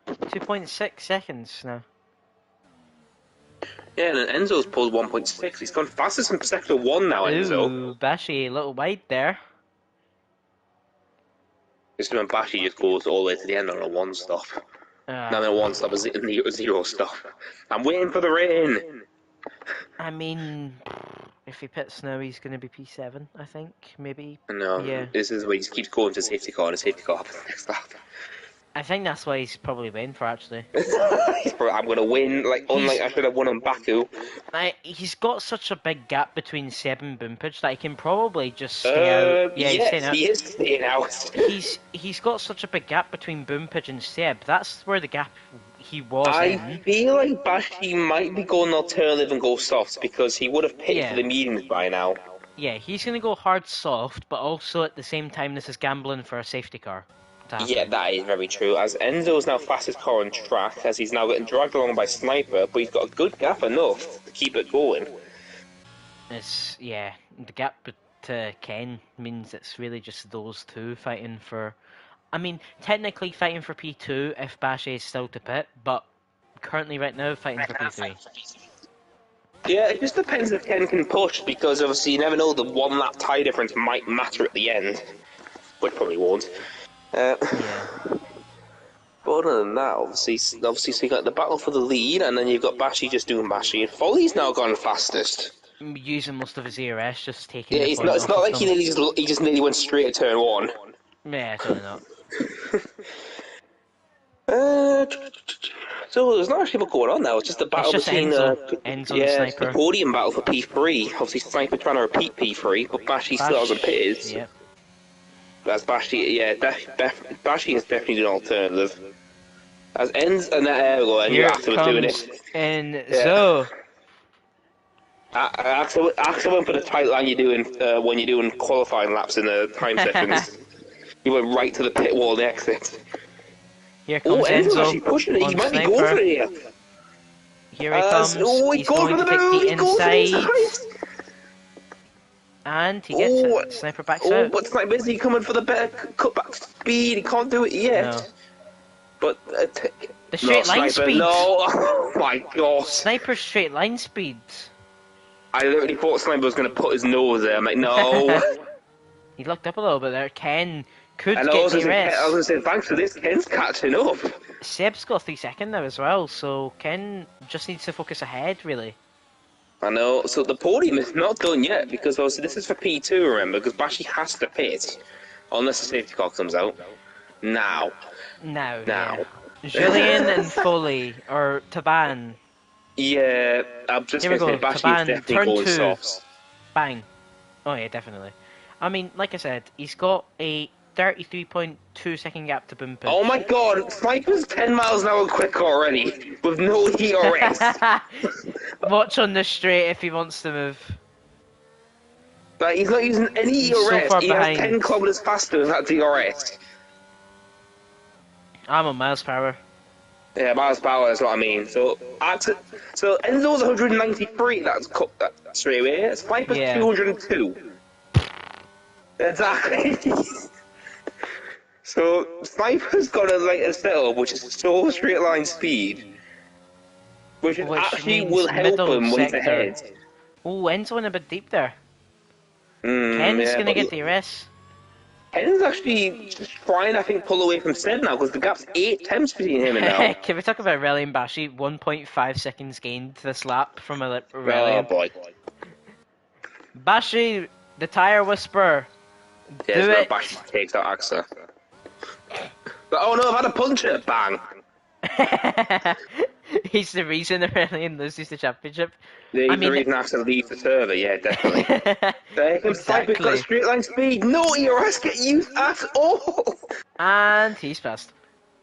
2.6 seconds now. Yeah, and then Enzo's pulled 1.6. He's gone fastest in sector 1 now, Enzo. Ooh, Bashi a little wide there. This is when Bashi just goes all the way to the end on a 1 stop. Not a 1 stop, a 0 stop. I'm waiting for the rain! I mean, if he pits now, he's going to be P7, I think. Maybe. No, Yeah. this is where he just keeps going to safety car and safety car happens next lap. I think that's why he's probably waiting for, actually. I'm gonna win, like, unlike I should have won on Baku. He's got such a big gap between Seb and Boompage that he can probably just stay out. Yeah, he's staying out. He is staying out. He's got such a big gap between Boompage and Seb. That's where the gap he was I in. feel like Bashi might be going alternative and go soft because he would have picked Yeah. for the mediums by now. Yeah, he's going to go hard soft, but also at the same time this is gambling for a safety car. to happen. Yeah, that is very true. As Enzo's now fastest car on track, as he's now getting dragged along by Sniper, but he's got a good gap enough to keep it going. It's, yeah, the gap to Ken means it's really just those two fighting for... I mean, technically fighting for P2 if Bashi is still to pit, but currently right now fighting for P3. Yeah, it just depends if Ken can push, because obviously you never know, the 1 lap tie difference might matter at the end. Which probably won't. Yeah. But other than that, obviously, so you got the battle for the lead, and then you've got Bashi just doing Bashi, and Folly's now gone fastest. Using most of his ERS, just taking. Yeah, the it's point not off like of he just nearly went straight at turn 1. Yeah, certainly not. So there's not actually much going on now. It's just a battle just between Enzo and it's Sniper. the podium battle for P3. Obviously, Sniper trying to repeat P3, but Bashi still hasn't pitted. Yep. That's Bashi. Yeah, Bashi is definitely an alternative. As ends and there we go, and Here you're Axel doing it. Enzo. Axel went for the tight line you're doing when you're doing qualifying laps in the time sessions. You went right to the pit wall and the exit. Here comes Enzo's Enzo. actually pushing it. He on might be Sniper. going for it here. Here he comes. He's going to take the inside. And he gets it. Sniper backs out. But Sniper is he coming for the better cutback speed? He can't do it yet. No. But The straight line Sniper, speed. no! Oh my god! Sniper's straight line speed. I literally thought Sniper was going to put his nose there. I'm like, no. He looked up a little bit there. Ken could And get I was the going rest. to say, thanks for this, Ken's catching up. Seb's got 3 seconds now as well, so Ken just needs to focus ahead, really. I know. So the podium is not done yet because obviously this is for P2. Remember, because Bashi has to pit unless the safety car comes out. Now. Yeah. Julian and Foley, or Taban. Yeah, I'm just Here we going to say go, Bashi is Taban, definitely turn going 2. softs. Bang. Oh yeah, definitely. I mean, like I said, he's got a 33.2 second gap to Boompage. Oh my god, Sniper's 10 miles an hour quick already, with no ERS. Watch on the straight if he wants to move. Like, he's not using any He's so DRS. far He behind. has 10 kilometers faster with that DRS. I'm on miles per hour. Yeah, miles per hour is what I mean. So Enzo's 193. That's cut that straight away. Sniper's Yeah. 202. Exactly. So Sniper's got a setup which is so straight line speed, which actually means will help middle him when he's sector. ahead. Oh, Enzo in a bit deep there. Ken's gonna get the rest. Ken's actually just trying, I think, pull away from Seb now because the gap's 8 tenths between him and now. Can we talk about Relly and Bashi? 1.5 seconds gained this lap from a Oh Relly. boy. Bashi, the tire whisperer. Yeah, Do it. Bash takes out Axa. But oh no, I've had a puncher! Bang! He's the reason the Relly loses the championship. Yeah, I he's the mean- reason I have to leave the server, yeah, definitely. There comes Sniper's got Exactly. straight line speed. No ERS get used at all! And he's passed.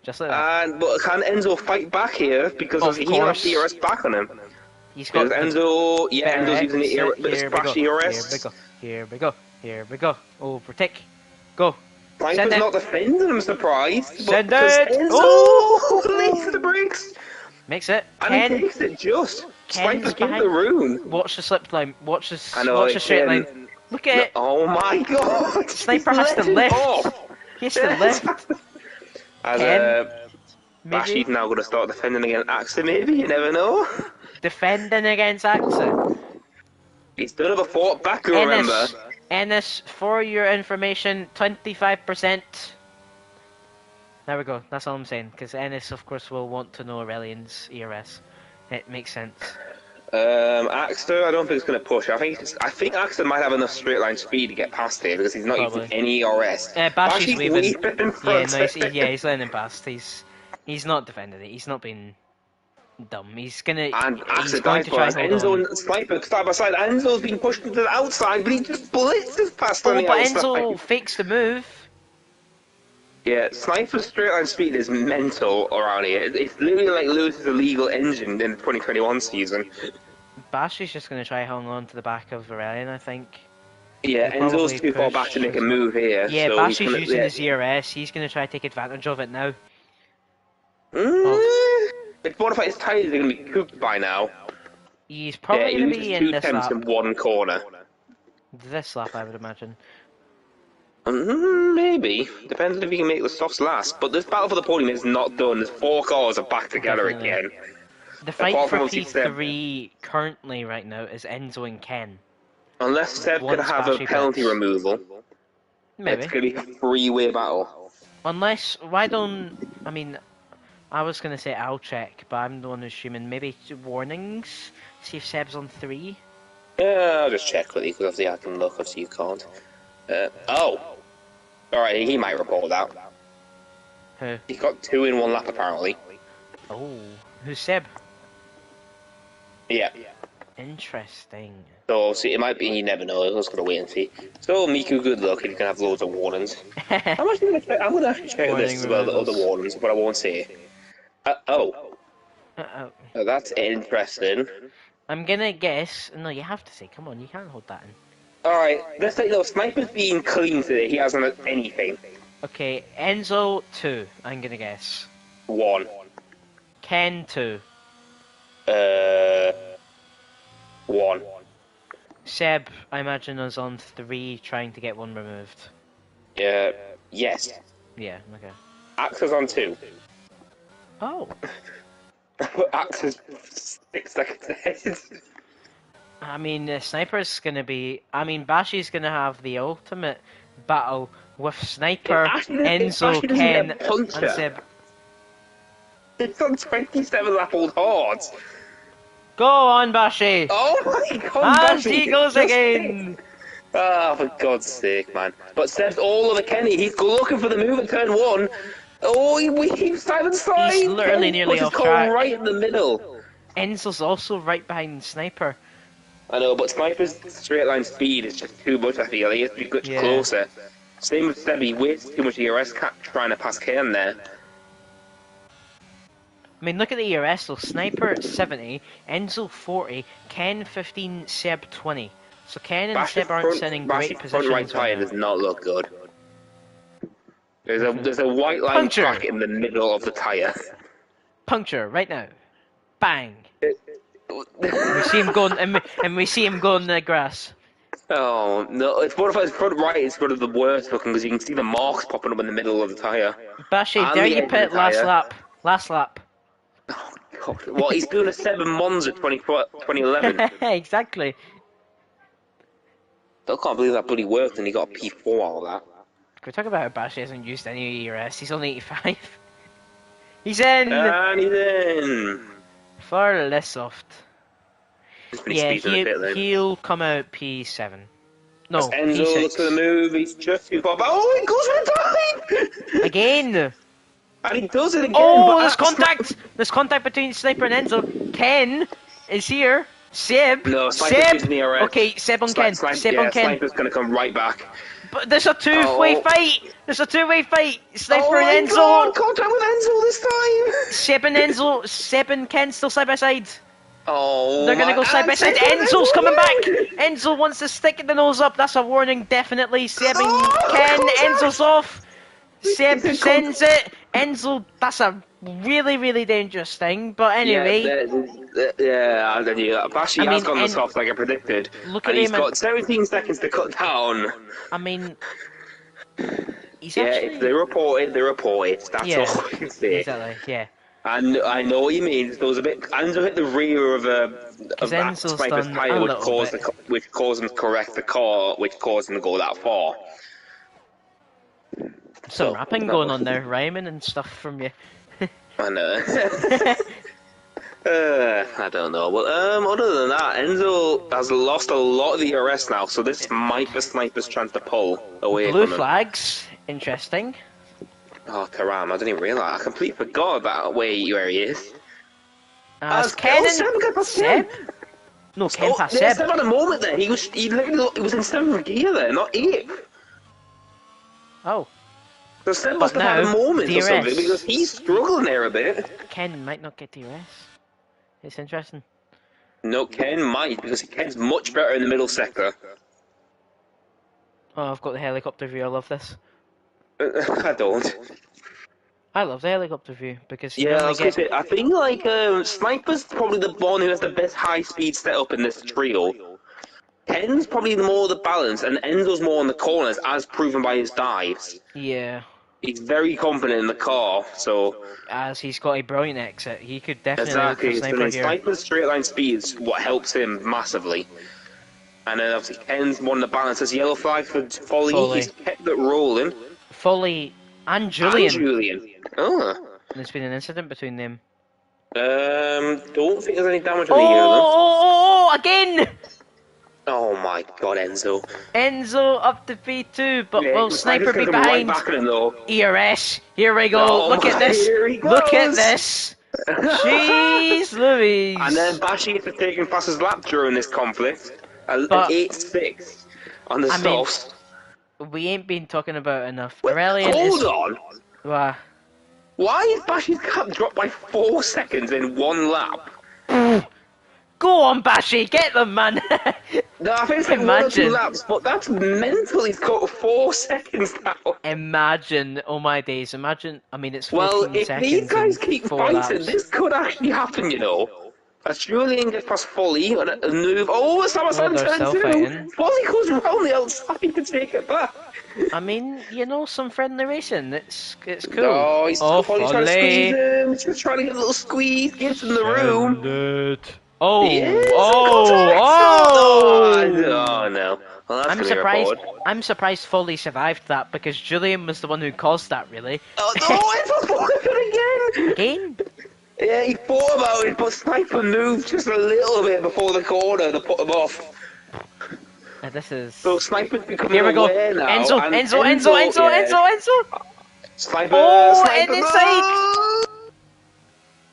Just like that. But can Enzo fight back here? Because he has the ERS back on him. He's got Because the Enzo, better Enzo's using the exit. bit of splash ERS. Here we go. Here we go. Overtake. Go. Sniper's Send it. not defending, I'm surprised. Send because it. Enzo Oh! late to the brakes. Makes it. And he Ken, takes it just. Ken's Sniper give behind. the rune. watch the slip line. Watch the I know, watch the straight Ken. line. Look at it. Oh my god! Sniper He's has to letting lift. off. He has to lift. As Ken, Bashi's maybe now going to start defending against Axa, maybe, you never know. defending against Axa. He's done it before, back, you remember. Ennis, for your information, 25%. There we go. That's all I'm saying. Because Ennis, of course, will want to know Aurelian's ERS. It makes sense. Axa, I don't think it's going to push. I think Axa might have enough straight line speed to get past here because he's not Probably. using any ERS. Bashi's waving. In Yeah, front. no, he's letting him past. He's not defending it. He's not being dumb. He's gonna. And he's Axa going dies to for try us. and hold Enzo on. and Sniper side by side. Enzo's been pushed to the outside, but he just blitzes past on Oh, the but outside. Enzo fakes the move. Yeah, Sniper's straight line speed is mental around here. It's literally like Lewis's illegal engine in the 2021 season. Bash is just gonna try hang on to the back of Aurelian, I think. Yeah, He'll Enzo's probably too far push back to make a as move here. Yeah, so Bash he's is gonna, using yeah. his ERS. He's gonna try to take advantage of it now. If Bonafide is tired, they're going to be cooped by now. He's probably yeah, gonna he be uses in 2 this temps lap. in one corner. This lap, I would imagine. Maybe. Depends on if he can make the softs last. But this battle for the podium is not done. There's 4 cars are back together Definitely. again. The fight Apart for from obviously Seb. P3 currently right now is Enzo and Ken. Unless Seb can Once have a Bashy penalty bets. removal, Maybe. it's going to be a 3-way battle. Unless, why don't, I mean, I was going to say I'll check, but I'm the one who's assuming maybe warnings, see if Seb's on 3. Yeah, I'll just check quickly, because obviously I can look, obviously you can't. Alright, he might report that. Who? He's got 2 in 1 lap apparently. Oh, who's Seb? Yeah. Interesting. So obviously it might be, you never know, I'm just going to wait and see. So Miku, good luck, and you can have loads of warnings. I'm going to actually check Warning this as well, the removals. other warnings, but I won't say. Uh-oh. That's interesting. I'm gonna guess, no, you have to say, come on, you can't hold that in. Alright, let's say, no, Sniper's being clean today, he hasn't done anything. Okay, Enzo 2, I'm gonna guess. 1. Ken 2. 1. Seb, I imagine, is on 3 trying to get 1 removed. Yes. Yeah, okay. Axe's on 2. Oh. Axe's 6 seconds ahead. I mean, the Sniper's gonna be... I mean, Bashi's gonna have the ultimate battle with Sniper, Enzo, Ken, and Seb. It's on 27 lap old hordes. Go on, Bashi! Oh my god, And Bashi, he goes just again! Ah, for God's sake, man. But Seb's all over Kenny. He's looking for the move at turn 1. Oh, he weaves Simon side. He's literally Kenny nearly puts his off car track. right in the middle. Enzo's also right behind Sniper. I know, but Sniper's straight line speed is just too much, I feel. He has to be much Yeah. closer. Same with Seb, he wastes too much ERS cap trying to pass Ken there. I mean, look at the ERS though. Sniper 70, Enzo 40, Ken 15, Seb 20. So Ken and Seb aren't sitting in great Front right positions tyre right now. does not look good. There's a white line Puncture! crack in the middle of the tyre. Puncture right now. Bang! We see him going, and we see him go in the grass. Oh no! It's one of his front right is one of the worst looking because you can see the marks popping up in the middle of the tyre. Bashi, And dare the you edge of the pit last tyre. lap? Last lap. Oh god! Well, he's doing a 7 Monza 2011. Exactly. I can't believe that bloody worked and he got a P4 out of that. Can we talk about how Bashi hasn't used any ERS? He's only 85. He's in! And he's in. For less soft. Yeah, Speeds in the pit lane. he'll come out P7. No, As Enzo P6. looks for the move, he's just too far back. Oh, he goes for the time! Again! And he does it again. Oh, but there's contact! There's contact between Sniper and Enzo. Ken is here. Seb. No, Sniper's Seb. using the RS. Okay, Seb on Ken. Seb on Ken. Sniper's going to come right back. But there's a two-way fight. There's a two-way fight. Sniper Oh my and Enzo. God, contact with Enzo this time. Seb and Enzo. Seb and Ken still side by side. Oh, They're gonna go side by side. Enzo's coming back. Enzo wants to stick the nose up. That's a warning, definitely. Seb and Ken. Enzo's off. Seb sends it. Enzo. That's a really, really dangerous thing. But anyway. Yeah, I knew that. Bashi has gone the soft like I predicted. Look at and he's him. got 17 seconds to cut down. I mean, he's yeah, actually... if they report it, they report it. That's all I can say. Exactly, yeah. And I know what you mean. There was a bit. Enzo hit the rear of that Sniper's tyre, which caused him to correct the car, which caused him to go that far. Some rapping going on there, rhyming and stuff from you. I know. I don't know. Well, other than that, Enzo has lost a lot of the ERS now, so this might be Sniper's chance to pull away Blue from him. flags, interesting. Oh, Karam, I didn't even realise. I completely forgot about where he is. As Ken and Seb? No, Ken passed Seb. Seb had a moment there. He was in 7th gear there, not 8th. Oh. So Seb must have had a moment DRS. or something, because he's struggling there a bit. Ken might not get DRS. It's interesting. No, Ken might, because Ken's much better in the middle sector. Oh, I've got the helicopter view, I love this. I don't. I love the helicopter view, because you yeah, only get... I think like Sniper's probably the one who has the best high-speed setup in this trio. Ken's probably more the balance, and Enzo's more on the corners, as proven by his dives. Yeah. He's very confident in the car, so... As he's got a brilliant exit, he could definitely exactly, look for Sniper here. Sniper's straight line speed is what helps him massively. And then obviously Ken's won the balance as yellow flag for Folly. He's kept it rolling. Folly and Julian. Oh. There's been an incident between them. Don't think there's any damage on Oh, the unit. oh, again! Oh my god, Enzo. Enzo up to P2, but Yeah, will Sniper be behind? Right back at him, though. ERS, here we go. Oh, look at this. Look at this. Jeez Louise. And then Bashi is taking fastest lap during this conflict. An 8-6 on the softs. We ain't been talking about enough. Wait, Aurelian hold on. What? Why is Bashi's gap dropped by 4 seconds in 1 lap? Go on, Bashi, get them, man. No, I think it's like 1 or 2 laps, but that's mental. He's got 4 seconds now. Imagine, oh my days, imagine. I mean, it's 14 well, if seconds. these guys keep fighting, laps. this could actually happen, you know. As Julian gets past Folly and a move. Oh, it's they're still fighting. Folly goes around the outside to take it back. I mean, you know, some friendly racing. It's cool. No, he's Folly's trying to squeeze him. He's just trying to get a little squeeze. Gives him the room. Oh, yes, oh no. Well, that's I'm surprised Foley survived that because Julian was the one who caused that, really. Oh no, it's a again! Again? Yeah, he thought about it, but Sniper moved just a little bit before the corner to put him off. This is... So Sniper's becoming Here we go. aware now. Enzo. Sniper, oh, Sniper, inside!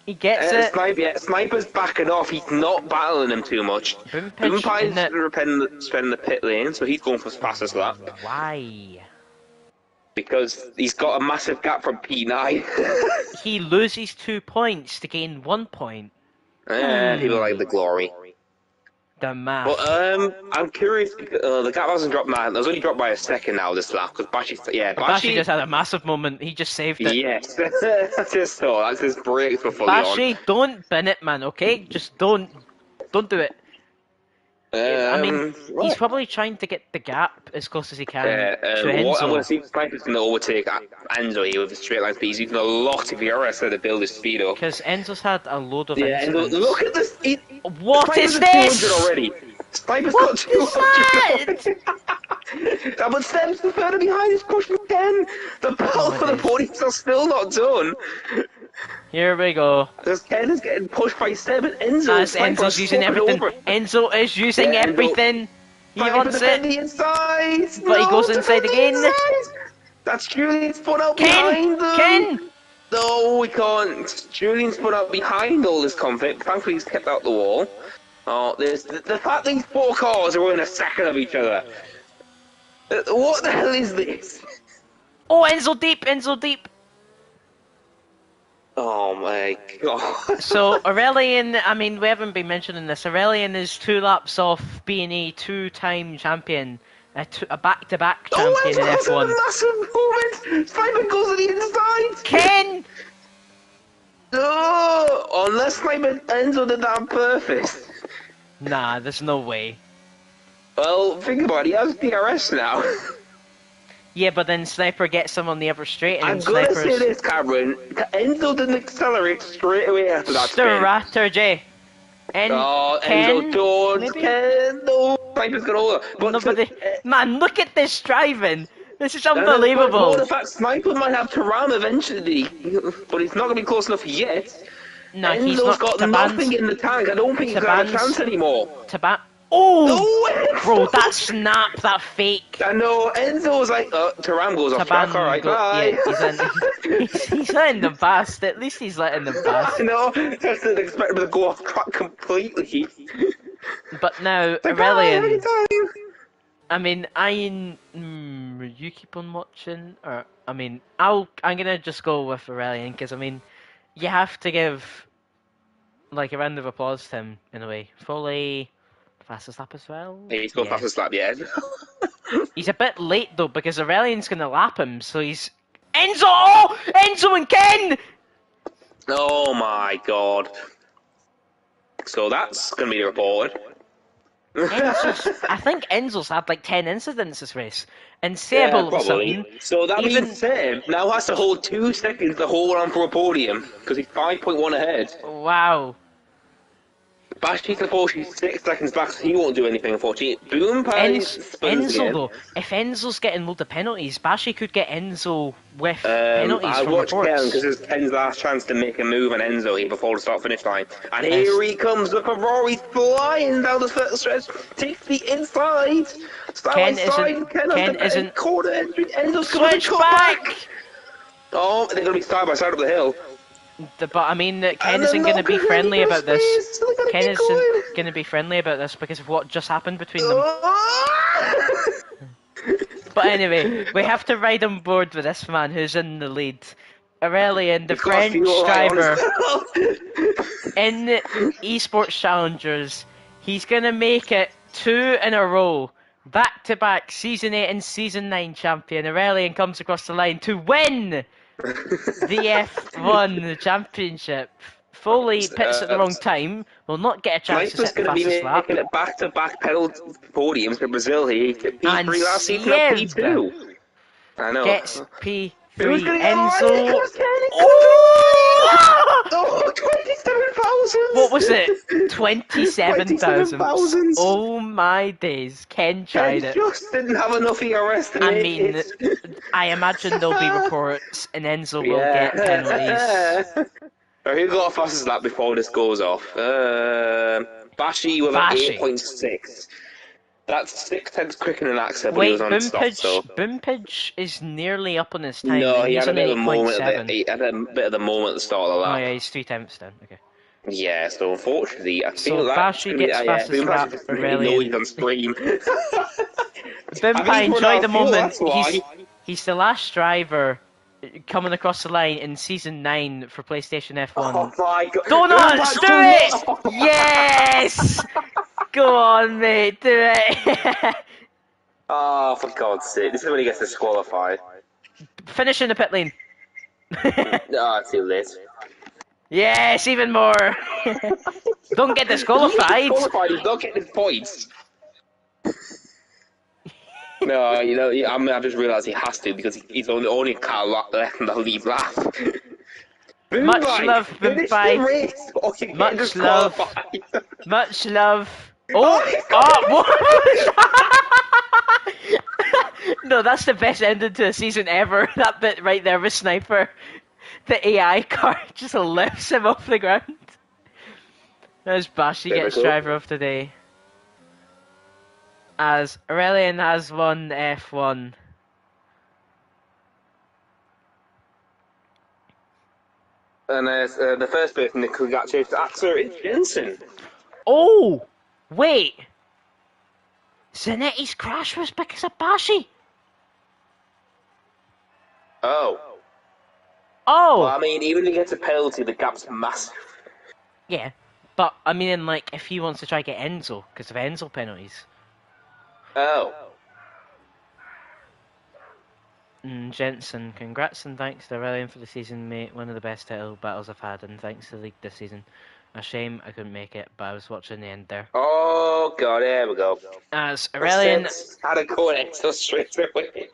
He gets it. Sniper's backing off. He's not battling him too much. Boompide's spending the pit lane, so he's going for fastest lap. Why? because he's got a massive gap from P9. He loses 2 points to gain 1 point. People like the glory. The math. But I'm curious because the gap hasn't dropped now. It's only dropped by a second now this lap because Bashi just had a massive moment. He just saved it. Yes, that's his thought. That's his breakthrough fully on. Bashi, don't bin it, man. Okay, just don't do it. I mean, he's probably trying to get the gap as close as he can to Enzo. What I'm going to see if Sniper's going to overtake Enzo here with the straight line speed. He's using a lot of ERS to build his speed up. Because Enzo's had a load of incidents. Look at this! What is this? 200 already. Sniper's got 200 but Seb's further behind. He's pushing 10. The battle for the podiums are still not done. Here we go. Because Ken is getting pushed by Seb and Enzo. Enzo's using everything. Enzo is using everything. He wants it. The inside. But he goes inside again. That's Julian's put out behind them. Ken! No, we can't. Julian's put out behind all this conflict. Thankfully, he's kept out the wall. Oh, there's the fact these 4 cars are within a second of each other. What the hell is this? Oh, Enzo deep. Oh my god. So, Aurelian, I mean, we haven't been mentioning this. Aurelian is 2 laps off being a 2-time champion, a back-to-back champion in F1. Massive moment! Simon goes to the inside! Ken! No! Unless Simon Enzo did that on purpose. Nah, there's no way. Well, think about it, he has DRS now. Yeah, but then Sniper gets him on the other straight, and I'm gonna Sniper's... say this, Cameron. Enzo didn't accelerate straight away after that spin. Strategy. Oh, Ken, Enzo, don't. maybe? Ken, no. Sniper's gonna hold it. But Nobody... Man, look at this driving. This is unbelievable. But the fact Sniper might have Taram eventually, but he's not gonna be close enough yet. No, Enzo's he's not. got nothing in the tank. I don't think he's got a chance anymore. Oh! No, Bro, that snap, that fake. I know, Enzo was like, Taram goes off track, alright, bye. Yeah, he's letting them pass. At least he's letting them pass. I know, I didn't expect him to go off track completely. But now, Aurelian... I mean, you keep on watching, or I mean, I'm gonna just go with Aurelian because I mean, you have to give like a round of applause to him in a way. Foley, fastest lap as well. Yeah, he's going fastest lap, yeah. He's a bit late though because Aurelian's gonna lap him, so he's Enzo. Oh, Enzo and Ken. Oh my god. So that's gonna be reported. I think Enzo's had like 10 incidents this race, and Seb all of a sudden. So that means Seb now has to hold 2 seconds to hold on for a podium because he's 5.1 ahead. Wow. Bashi's unfortunately 6 seconds back, so he won't do anything unfortunately. Boom, Enzo though, if Enzo's getting loads of penalties, Bashi could get Enzo with penalties I from watched reports. Ken because it's Ken's last chance to make a move on Enzo here before the start-finish line. And here he comes, the Ferrari flying down the first stretch, takes the inside. Ken isn't corner entry. Enzo's switch back. Oh, they're going to be side by side up the hill. But I mean, Ken isn't going to be friendly about this. Ken isn't going to be friendly about this because of what just happened between them. But anyway, we have to ride on board with this man who's in the lead. Aurelian, the French driver, in Esports Challengers. He's going to make it 2 in a row. Back-to-back Season 8 and Season 9 champion. Aurelian comes across the line to win the F1 championship. Foley pits at the wrong time, will not get a chance to set the fastest lap. Making it back-to-back podiums for Brazil here. P3 last season, P2. I know. Gets P3. Enzo. Oh, 27,000! What was it? 27,000. Oh my days. Ken tried it. Just didn't have enough ERS to make it. I imagine there'll be reports and Enzo will get penalties. Who got fastest lap before this goes off? Bashi with an 8.6. That's 6 quicker than Axel, but he was on stop, so... Boompage is nearly up on his time. No, he he's had a bit of a moment. He had a bit of the moment at the start of the lap. Oh yeah, he's 3 tenths down. Okay. Yeah, so unfortunately, I feel that Bashi gets fastest lap. Aurelian on stream. Boompa, enjoy the moment. He's the last driver coming across the line in Season 9 for PlayStation F1. Oh my god. Donuts, do it! Yes! Go on, mate, do it! Oh, for God's sake. This is when he gets disqualified. Finish in the pit lane. Ah, too late. Yes, even more. Don't get If he gets disqualified. disqualified, he's not getting his points. No, you know, I've just realised he has to because he's only a car left in the lead lap. Much love, finish Bye. the race or you get Much love. disqualified. Much love. Oh, What was that? No, that's the best ending to a season ever. That bit right there with Sniper. The AI car just lifts him off the ground. As Bashi gets Typical. driver of the day. As Aurelian has won F1. And the first person that congratulates Axel is Jensen. Oh! Wait! Zanetti's crash was because of Bashi? Oh. Oh! Well, I mean, even if he gets a penalty, the gap's massive. Yeah, but I mean, like, if he wants to try to get Enzo, because of Enzo penalties. Oh. Jensen, congrats and thanks to Aurelian for the season, mate. One of the best title battles I've had, and thanks to the league this season. A shame I couldn't make it, but I was watching the end there. Oh, God, there we go. As Aurelian... Had a go at Axel straight away.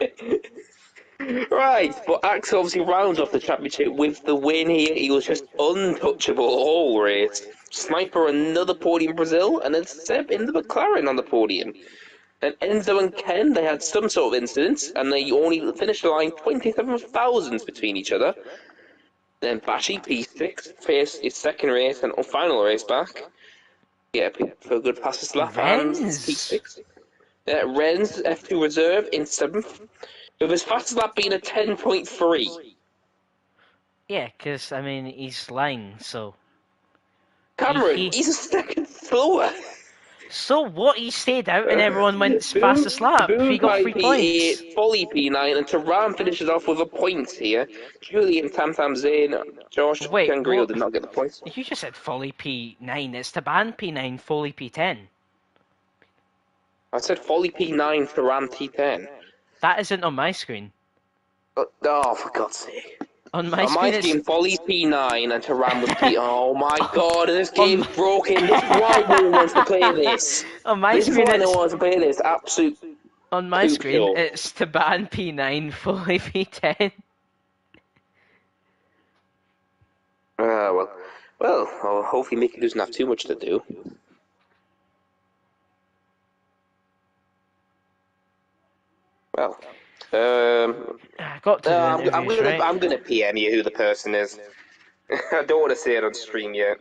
Right, but Axel obviously rounds off the championship with the win here. He was just untouchable all race. Sniper another podium in Brazil, and then Seb in the McLaren on the podium. And Enzo and Ken, they had some sort of incident, and they only finished the line 27 thousandths between each other. Then Bashi P6 faced his second race and final race back. Yeah, for a good fastest lap and P6. Yeah, Renz F2 reserve in 7th. With his fastest lap being a 10.3. Yeah, because, I mean, he's lying, so... Cameron, he's a second slower. So what? He stayed out and everyone went fastest lap. He got 3 points. P8, Folly P9, and Taran finishes off with a point here. Julian, Tam Tam Zayn, Josh, Gangreel did not get the points. You just said Folly P9. It's Taban P9, Foley P10. I said Folly P9, Taran T10. That isn't on my screen. Oh, for God's sake. On my screen, it's Folly's P9 and Taran was P. Oh my God, this game's broken. This is why no one wants to play this. On my screen, no one wants to play this. Absolute. On my screen, it's Taban P9, Foley P10. Well, hopefully Mickey doesn't have too much to do. Well, I got to I'm gonna PM you who the person is. I don't want to say it on stream yet.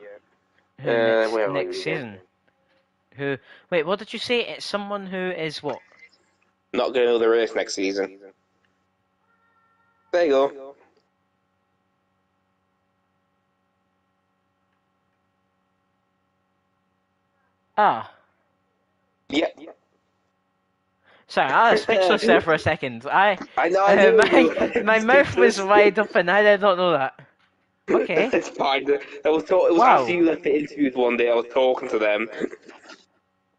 Next season. Who? Wait, what did you say? It's someone who is what? Not gonna know the race next season. There you go. Ah. Yeah. Sorry, I was speechless there for a second. I know. My mouth was wide open. I did not know that. Okay. It's fine. It was after you left the interviews one day. I was talking to them.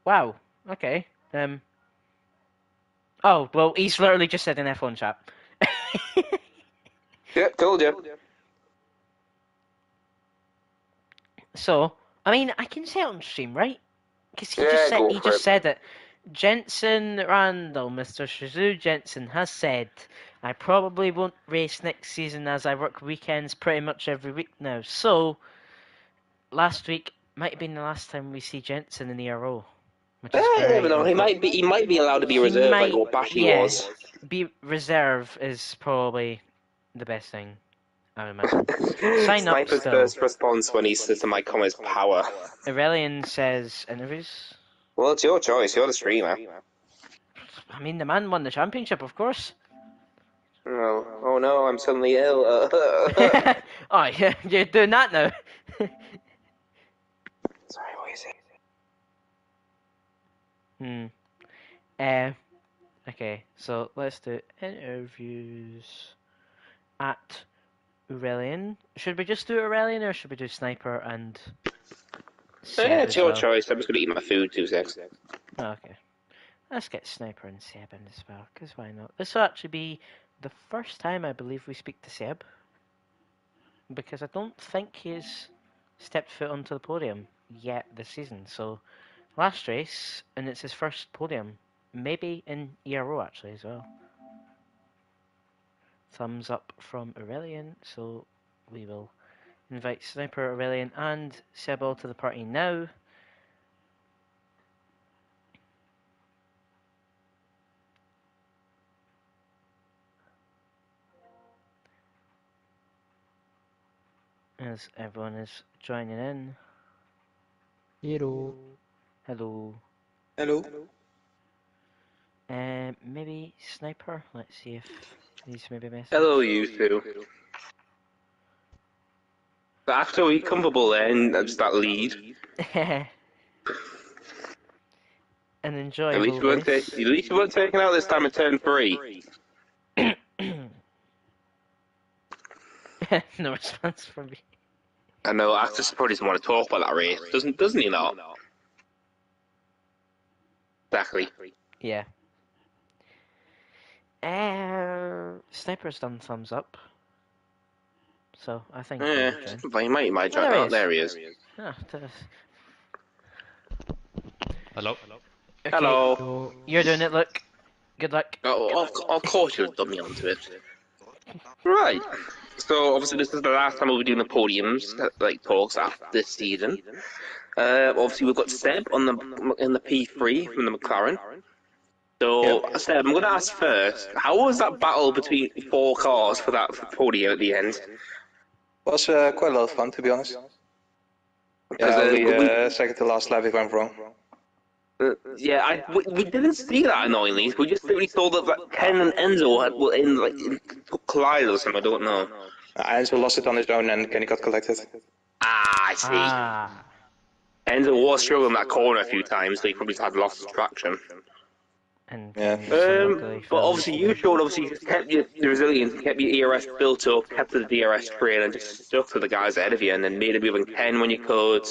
Wow. Okay. Oh well, he's literally just said in F1 chat. Yep, told you. So, I mean, I can say it on stream, right? Because he just said it. Jensen Randall, Mr. Shizu Jensen, has said, I probably won't race next season as I work weekends pretty much every week now. So, last week might have been the last time we see Jensen in the Ero. Which is never know. He might be allowed to be reserved like what Bashi was. Be reserve is probably the best thing, I would imagine. Sign up Sniper's still. first response when he says to my comments, power. Aurelian says interviews. Well, it's your choice. You're the streamer. I mean, the man won the championship, of course. Oh no, I'm suddenly ill. Oh, yeah, you're doing that now. Sorry, what is it? Okay, so let's do interviews at Aurelian. Should we just do Aurelian or should we do Sniper and Yeah, Seb it's as your well? choice. I'm just gonna eat my food. 2 secs. Oh, okay. Let's get Sniper and Seb in as well, because why not? This will actually be the first time I believe we speak to Seb, because I don't think he's stepped foot onto the podium yet this season. So, last race, and it's his first podium. Maybe in ERO actually as well. Thumbs up from Aurelian, so we will invite Sniper, Aurelian, and Seb all to the party now. As everyone is joining in. Ero. Hello. Hello. Maybe Sniper? Let's see if he's maybe messaged. Hello, you two. But after we comfortable then, just that lead. An At enjoyable least we weren't race. taken out this time at turn 3. No response from me. I know Actus probably doesn't want to talk about that race, doesn't he not? Exactly. Yeah. Sniper's done thumbs up. So I think Yeah, he'll join. he might join. there he Oh, is. there he is. Ah, Hello. okay, Hello. you're doing it, look. Good luck. Oh, of course you'll done me onto it. Right. So obviously this is the last time we'll be doing the podiums, like talks after this season. Obviously we've got Seb in the P3 from the McLaren. So Seb, I'm going to ask first, how was that battle between 4 cars for that podium at the end? Was quite a lot of fun, to be honest. Because Only second to last lap if I'm wrong. we didn't see that annoyingly. We just simply saw that Ken and Enzo were in collided or something. I don't know. Enzo lost it on his own and Kenny got collected. Ah, I see. Ah. Enzo was struggling that corner a few times, so he probably had lost traction. And Yeah. But obviously you showed kept your resilience, kept your ERS built up, kept the DRS trail, and just stuck to the guys ahead of you, and then made a move on Ken when you could.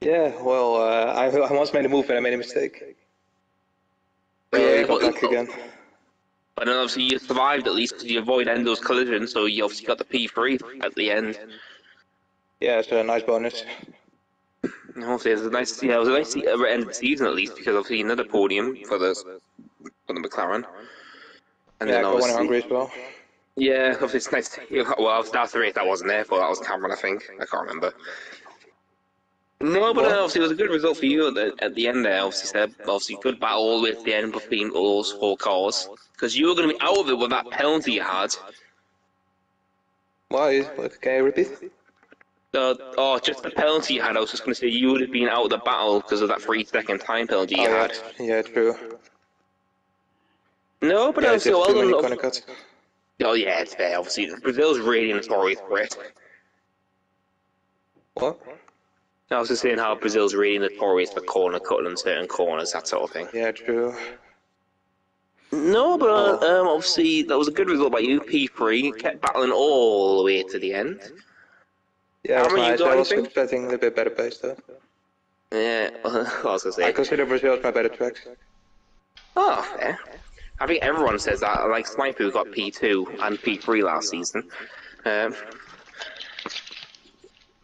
Yeah, well, I once made a move and I made a mistake. But yeah, I got back again. But then obviously you survived at least because you avoided Enzo's collision, so you obviously got the P3 at the end. Yeah, it's a nice bonus. And obviously it was a nice end of the season at least, because obviously another podium for the McLaren. And Yeah, I then got one in obviously, Hungary as well. yeah, obviously it's nice. Well, that's the race that wasn't there for. That was Cameron, I think. I can't remember. No, but obviously it was a good result for you at the end there. Obviously, Seb. Obviously, good battle all the way to the end between all those 4 cars, because you were going to be out of it with that penalty you had. Why? Can you repeat? Just the penalty you had. I was just going to say you would have been out of the battle because of that 3-second time penalty you had. Yeah, true. No, but Yeah, obviously, just well too many done. corner cuts. Oh yeah, it's fair. Obviously, Brazil's really notorious for it. What? I was just saying how Brazil's really notorious for corner cutting in certain corners, that sort of thing. Yeah, true. No, but obviously that was a good result by you. P3 kept battling all the way to the end. Yeah, it was Cameron, you nice. got I was anything? expecting a bit better pace though. Yeah, I was gonna I say. consider Brazil as my better tracks. Oh, fair. I think everyone says that. Like Sniper, who got P2 and P3 last season.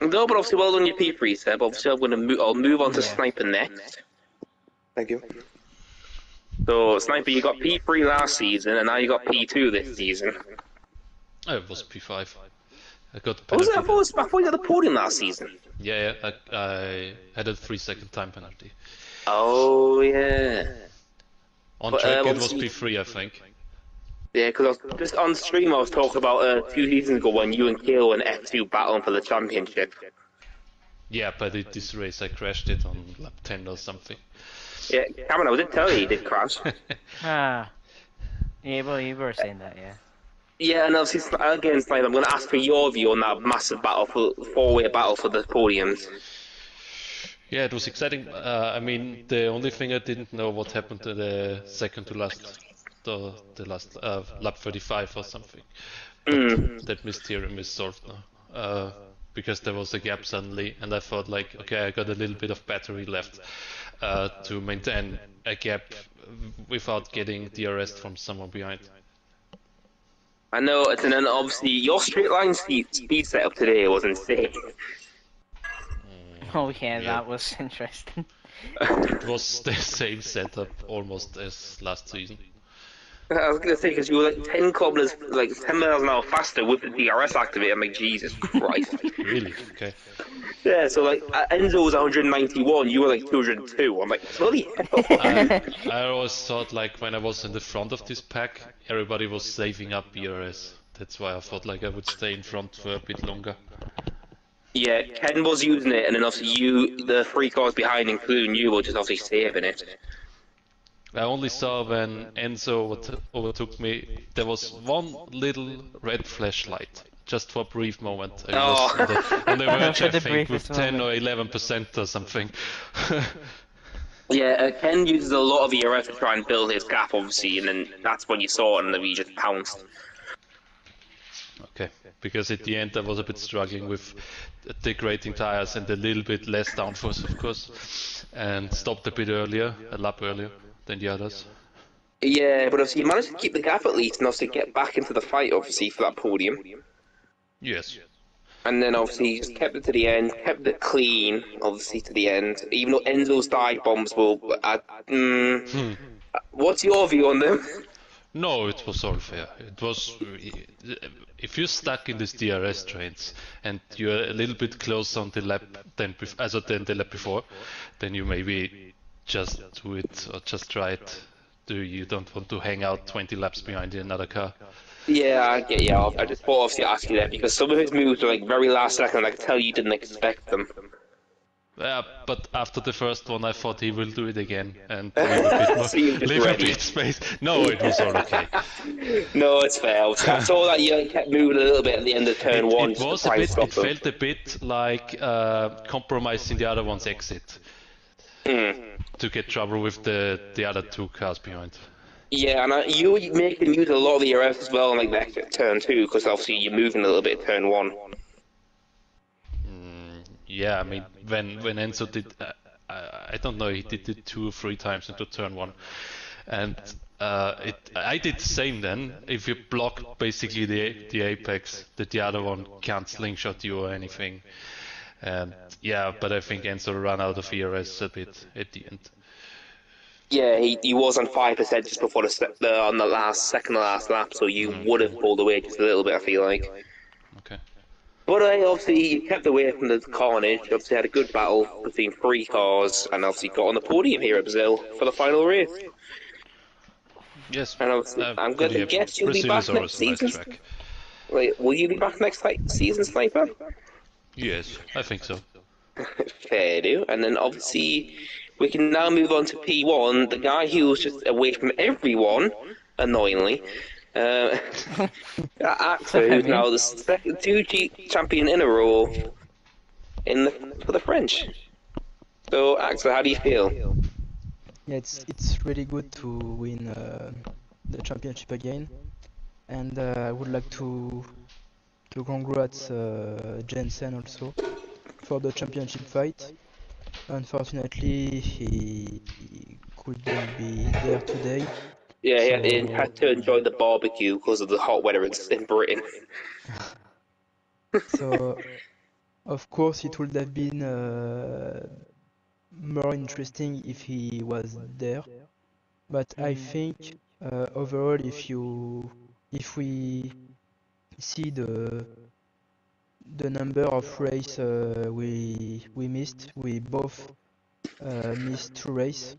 No, but obviously, well done your P3, Seb. Obviously, I'll move on to Sniper next. Thank you. So, Sniper, you got P3 last season, and now you got P2 this season. Oh, it was P5. I got the What was penalty. it? I thought you got the podium last season. Yeah, I had a 3-second time penalty. Oh, yeah. On But, track it was obviously- P3, I think. Yeah, because just on stream I was talking about 2 seasons ago when you and Kale were in F2 battling for the championship. Yeah, but this race I crashed it on lap 10 or something. Yeah, Cameron, I did tell you did crash. Ah. Yeah, well, you were saying that, yeah. Yeah, and obviously, again, Sniper, I'm going to ask for your view on that massive battle, 4-way battle for the podiums. Yeah, it was exciting. I mean, the only thing I didn't know what happened to the second to last, the last lap 35 or something. But that mysterium is solved now. Because there was a gap suddenly, and I thought like, okay, I got a little bit of battery left to maintain a gap without getting the arrest from someone behind. I know, and then obviously your straight line speed setup today was insane. Oh yeah, that was interesting. It was the same setup almost as last season. I was gonna say because you were like 10 kilometers, like 10 miles an hour faster with the DRS activated. I'm like, Jesus Christ. Really? Okay. Yeah, so like Enzo was 191, you were like 202. I'm like, bloody hell. I always thought like when I was in the front of this pack, everybody was saving up ERS. That's why I thought like I would stay in front for a bit longer. Yeah, Ken was using it, and then obviously you, the three cars behind, including you, were just obviously saving it. I only saw when Enzo overtook me, there was one little red flashlight, just for a brief moment. I was on the verge, I think, with 10 or 11% or something. Yeah, Ken uses a lot of ERF to try and build his gap, obviously, and then that's when you saw it, and then he just pounced. Okay, because at the end I was a bit struggling with degrading tires and a little bit less downforce, of course, and stopped a bit earlier, a lap earlier than the others. Yeah, but obviously you managed to keep the gap at least, and obviously get back into the fight, obviously, for that podium. Yes. And then obviously just kept it to the end, kept it clean, obviously, to the end. Even though Enzo's dive bombs will... What's your view on them? No, it was all fair. It was... If you're stuck in these DRS trains and you're a little bit closer on the lap than the lap before, then you maybe just do it or just try it. You don't want to hang out 20 laps behind in another car. Yeah, I get you. I just thought obviously ask you that because some of his moves were like very last second. I could tell you didn't expect them. Yeah, but after the first one, I thought he will do it again and leave a bit more, So you just leave a ready. bit space. No, it was all okay. No, it's fair. I saw that you kept moving a little bit at the end of turn one. It was a bit. It felt a bit like compromising the other one's exit to get trouble with the other two cars behind. Yeah, and you were making use of a lot of the ERF as well, like the turn two, because obviously you're moving a little bit at turn one. Yeah, I mean, when Enzo did, I don't know, he did it 2 or 3 times into turn one, and I did the same. Then, if you block basically the apex, that the other one can't slingshot you or anything. And yeah, but I think Enzo ran out of ERS a bit at the end. Yeah, he was on 5% just before on the second to last lap, so you would have pulled away just a little bit, I feel like. Okay. But obviously, you kept away from the carnage. Obviously, had a good battle between 3 cars, and obviously got on the podium here at Brazil for the final race. Yes. And obviously, I'm going to guess you'll be back next season. Nice. Wait, will you be back next season, Sniper? Yes, I think so. Fair do. And then obviously, we can now move on to P1, the guy who was just away from everyone, annoyingly. Axel, who's now the second 2G champion in a row for the French. So, Axel, how do you feel? Yeah, it's really good to win the championship again, and I would like to congrats Jensen also for the championship fight. Unfortunately, he couldn't be there today. Yeah, he had to enjoy the barbecue because of the hot weather in Britain. So, of course, it would have been more interesting if he was there. But I think overall, if we see the number of race we missed, we both missed 2 races.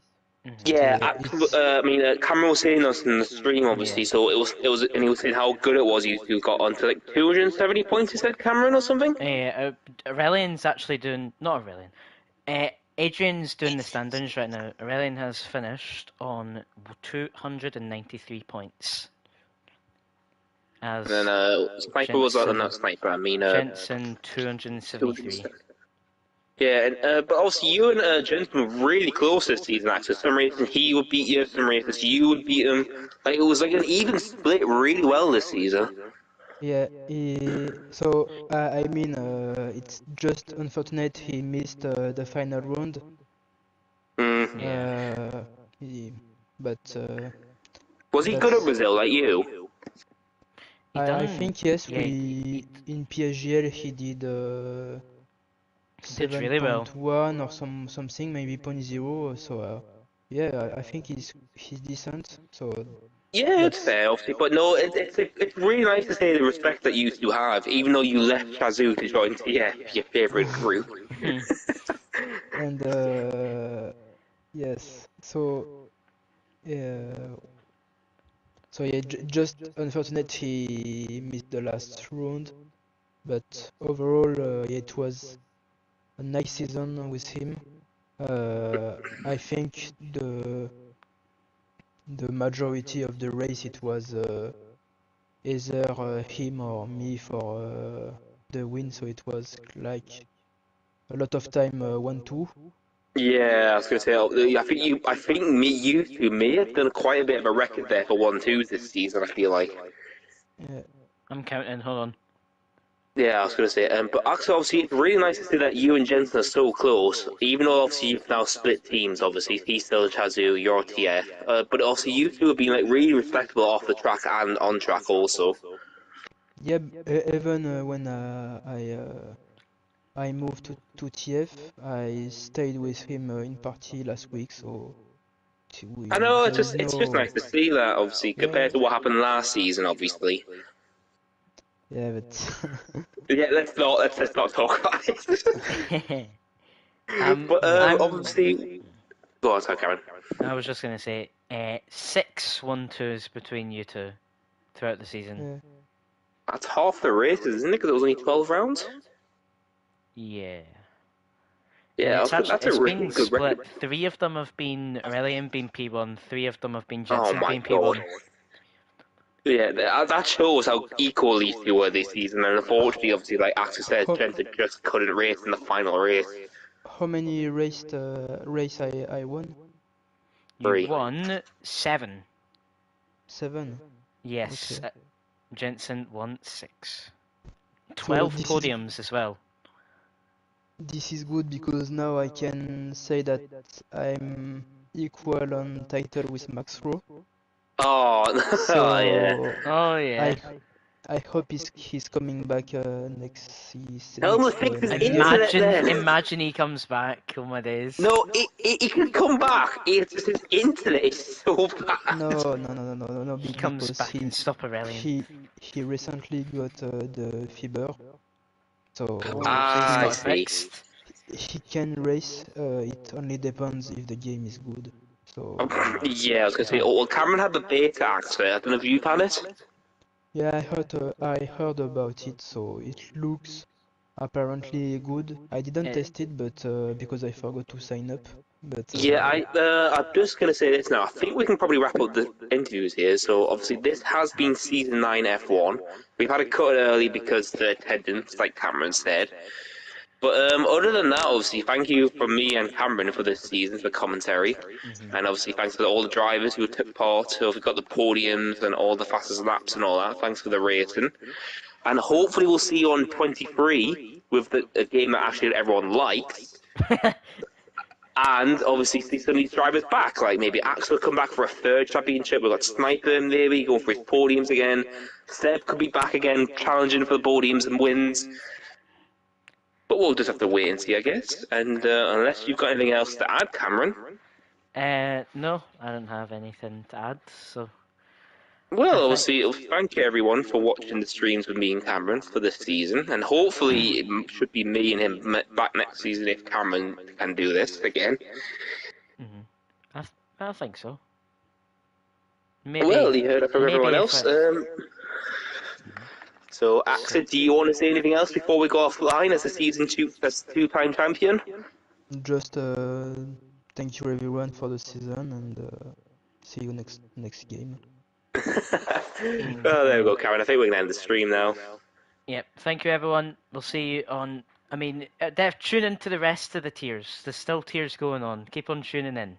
Yeah, I mean, Cameron was saying us in the stream, obviously. So it was, and he was saying how good it was. You got onto like 270 points. He said, Cameron or something. Aurelian's actually doing not Aurelian. Adrian's doing the standings right now. Aurelian has finished on 293 points. As and then Sniper was not Sniper. I mean, Jensen 273. Yeah, and, but also you and Jensen were really close this season. Actually, some races he would beat you, some races you would beat him. Like it was like an even split, really well this season. Yeah, so I mean, it's just unfortunate he missed the final round. Mm. Yeah. But Was he good at that's Brazil like you? I think yes, Yeah, we in PSGL he did did really well. 7.1 or something, maybe point 0. So yeah, I think he's decent. So Yeah, it's that's fair, obviously, but no, it's really nice to see the respect that you two have, even though you left Shazoo to join TF, your favourite group. and yes. Uh, so yeah, just unfortunate he missed the last round, but overall, yeah, it was a nice season with him. I think the majority of the race it was either him or me for the win, so it was like a lot of time 1-2. Yeah, I was gonna say, I think you two may have done quite a bit of a record there for 1-2s this season. I feel like. Yeah, I'm counting. Hold on. Yeah, I was gonna say, but actually, obviously, it's really nice to see that you and Jensen are so close. Even though obviously you've now split teams. Obviously, he's still Chazoo, you're TF. But also, you two have been like really respectable off the track and on track also. yeah. Even when I moved to TF, I stayed with him in party last week, so I know there is it's just no nice to see that. Obviously, yeah compared to what happened last season, obviously. yeah, but Yeah, let's not talk about it. But I'm. obviously, go on, sorry, Karen. I was just gonna say, 6 1-2s between you two throughout the season. yeah. That's half the races, isn't it? Because it was only 12 rounds. Yeah. And Yeah, that's a it's really been good record. split. 3 of them have been Aurelian being P1, 3 of them have been Oh Jensen my being god. P1. Yeah, that shows how equal these two were this season. And unfortunately, obviously, like Axel said, How, Jensen just couldn't race in the final race. how many race I won? You 3. won 7. 7. Yes, Okay. Jensen won 6. So 12 podiums as well. this is good because now I can say that I'm equal on title with Max Rowe. Oh, oh yeah. So Oh yeah. I hope he's coming back Tell him to next fix his next game. internet then. Imagine he comes back. Oh my days. No, he can come back. It's just his internet is so bad. No, He comes because back and stop Aurelian. he recently got the fever, so So he's I got it see. fixed. he can race. It only depends if the game is good. So Yeah, I was gonna say. Oh, well, Cameron had the beta actually. I don't know if you've had it. yeah, I heard about it. So it looks apparently good. I didn't Uh, test it, but because I forgot to sign up. But Yeah, I'm just gonna say this now. I think we can probably wrap up the interviews here. So obviously, this has been season 9 F1. We've had to cut it early because the attendance, like Cameron said. But other than that, obviously, thank you from me and Cameron for this season for commentary, and obviously thanks for all the drivers who took part. So we got the podiums and all the fastest laps and all that. Thanks for the racing, and hopefully we'll see you on 23 with a game that actually everyone likes. And obviously see some of these drivers back, like maybe Axel will come back for a third championship. We've got Sniper maybe going for his podiums again. Seb could be back again, challenging for the podiums and wins. But we'll just have to wait and see, I guess. And unless you've got anything else to add, Cameron. no, I don't have anything to add. So Well, I obviously, thank you everyone for watching the streams with me and Cameron for this season, and hopefully it should be me and him back next season if Cameron can do this again. I think so. Well, you heard it from maybe everyone if else. So, Axel, do you want to say anything else before we go offline as a two-time champion? just thank you everyone for the season and see you next game. Well, there we go, Karen. I think we can end the stream now. Yep. Thank you, everyone. We'll see you on I mean, they're tuning into the rest of the tiers. There's still tiers going on. Keep on tuning in.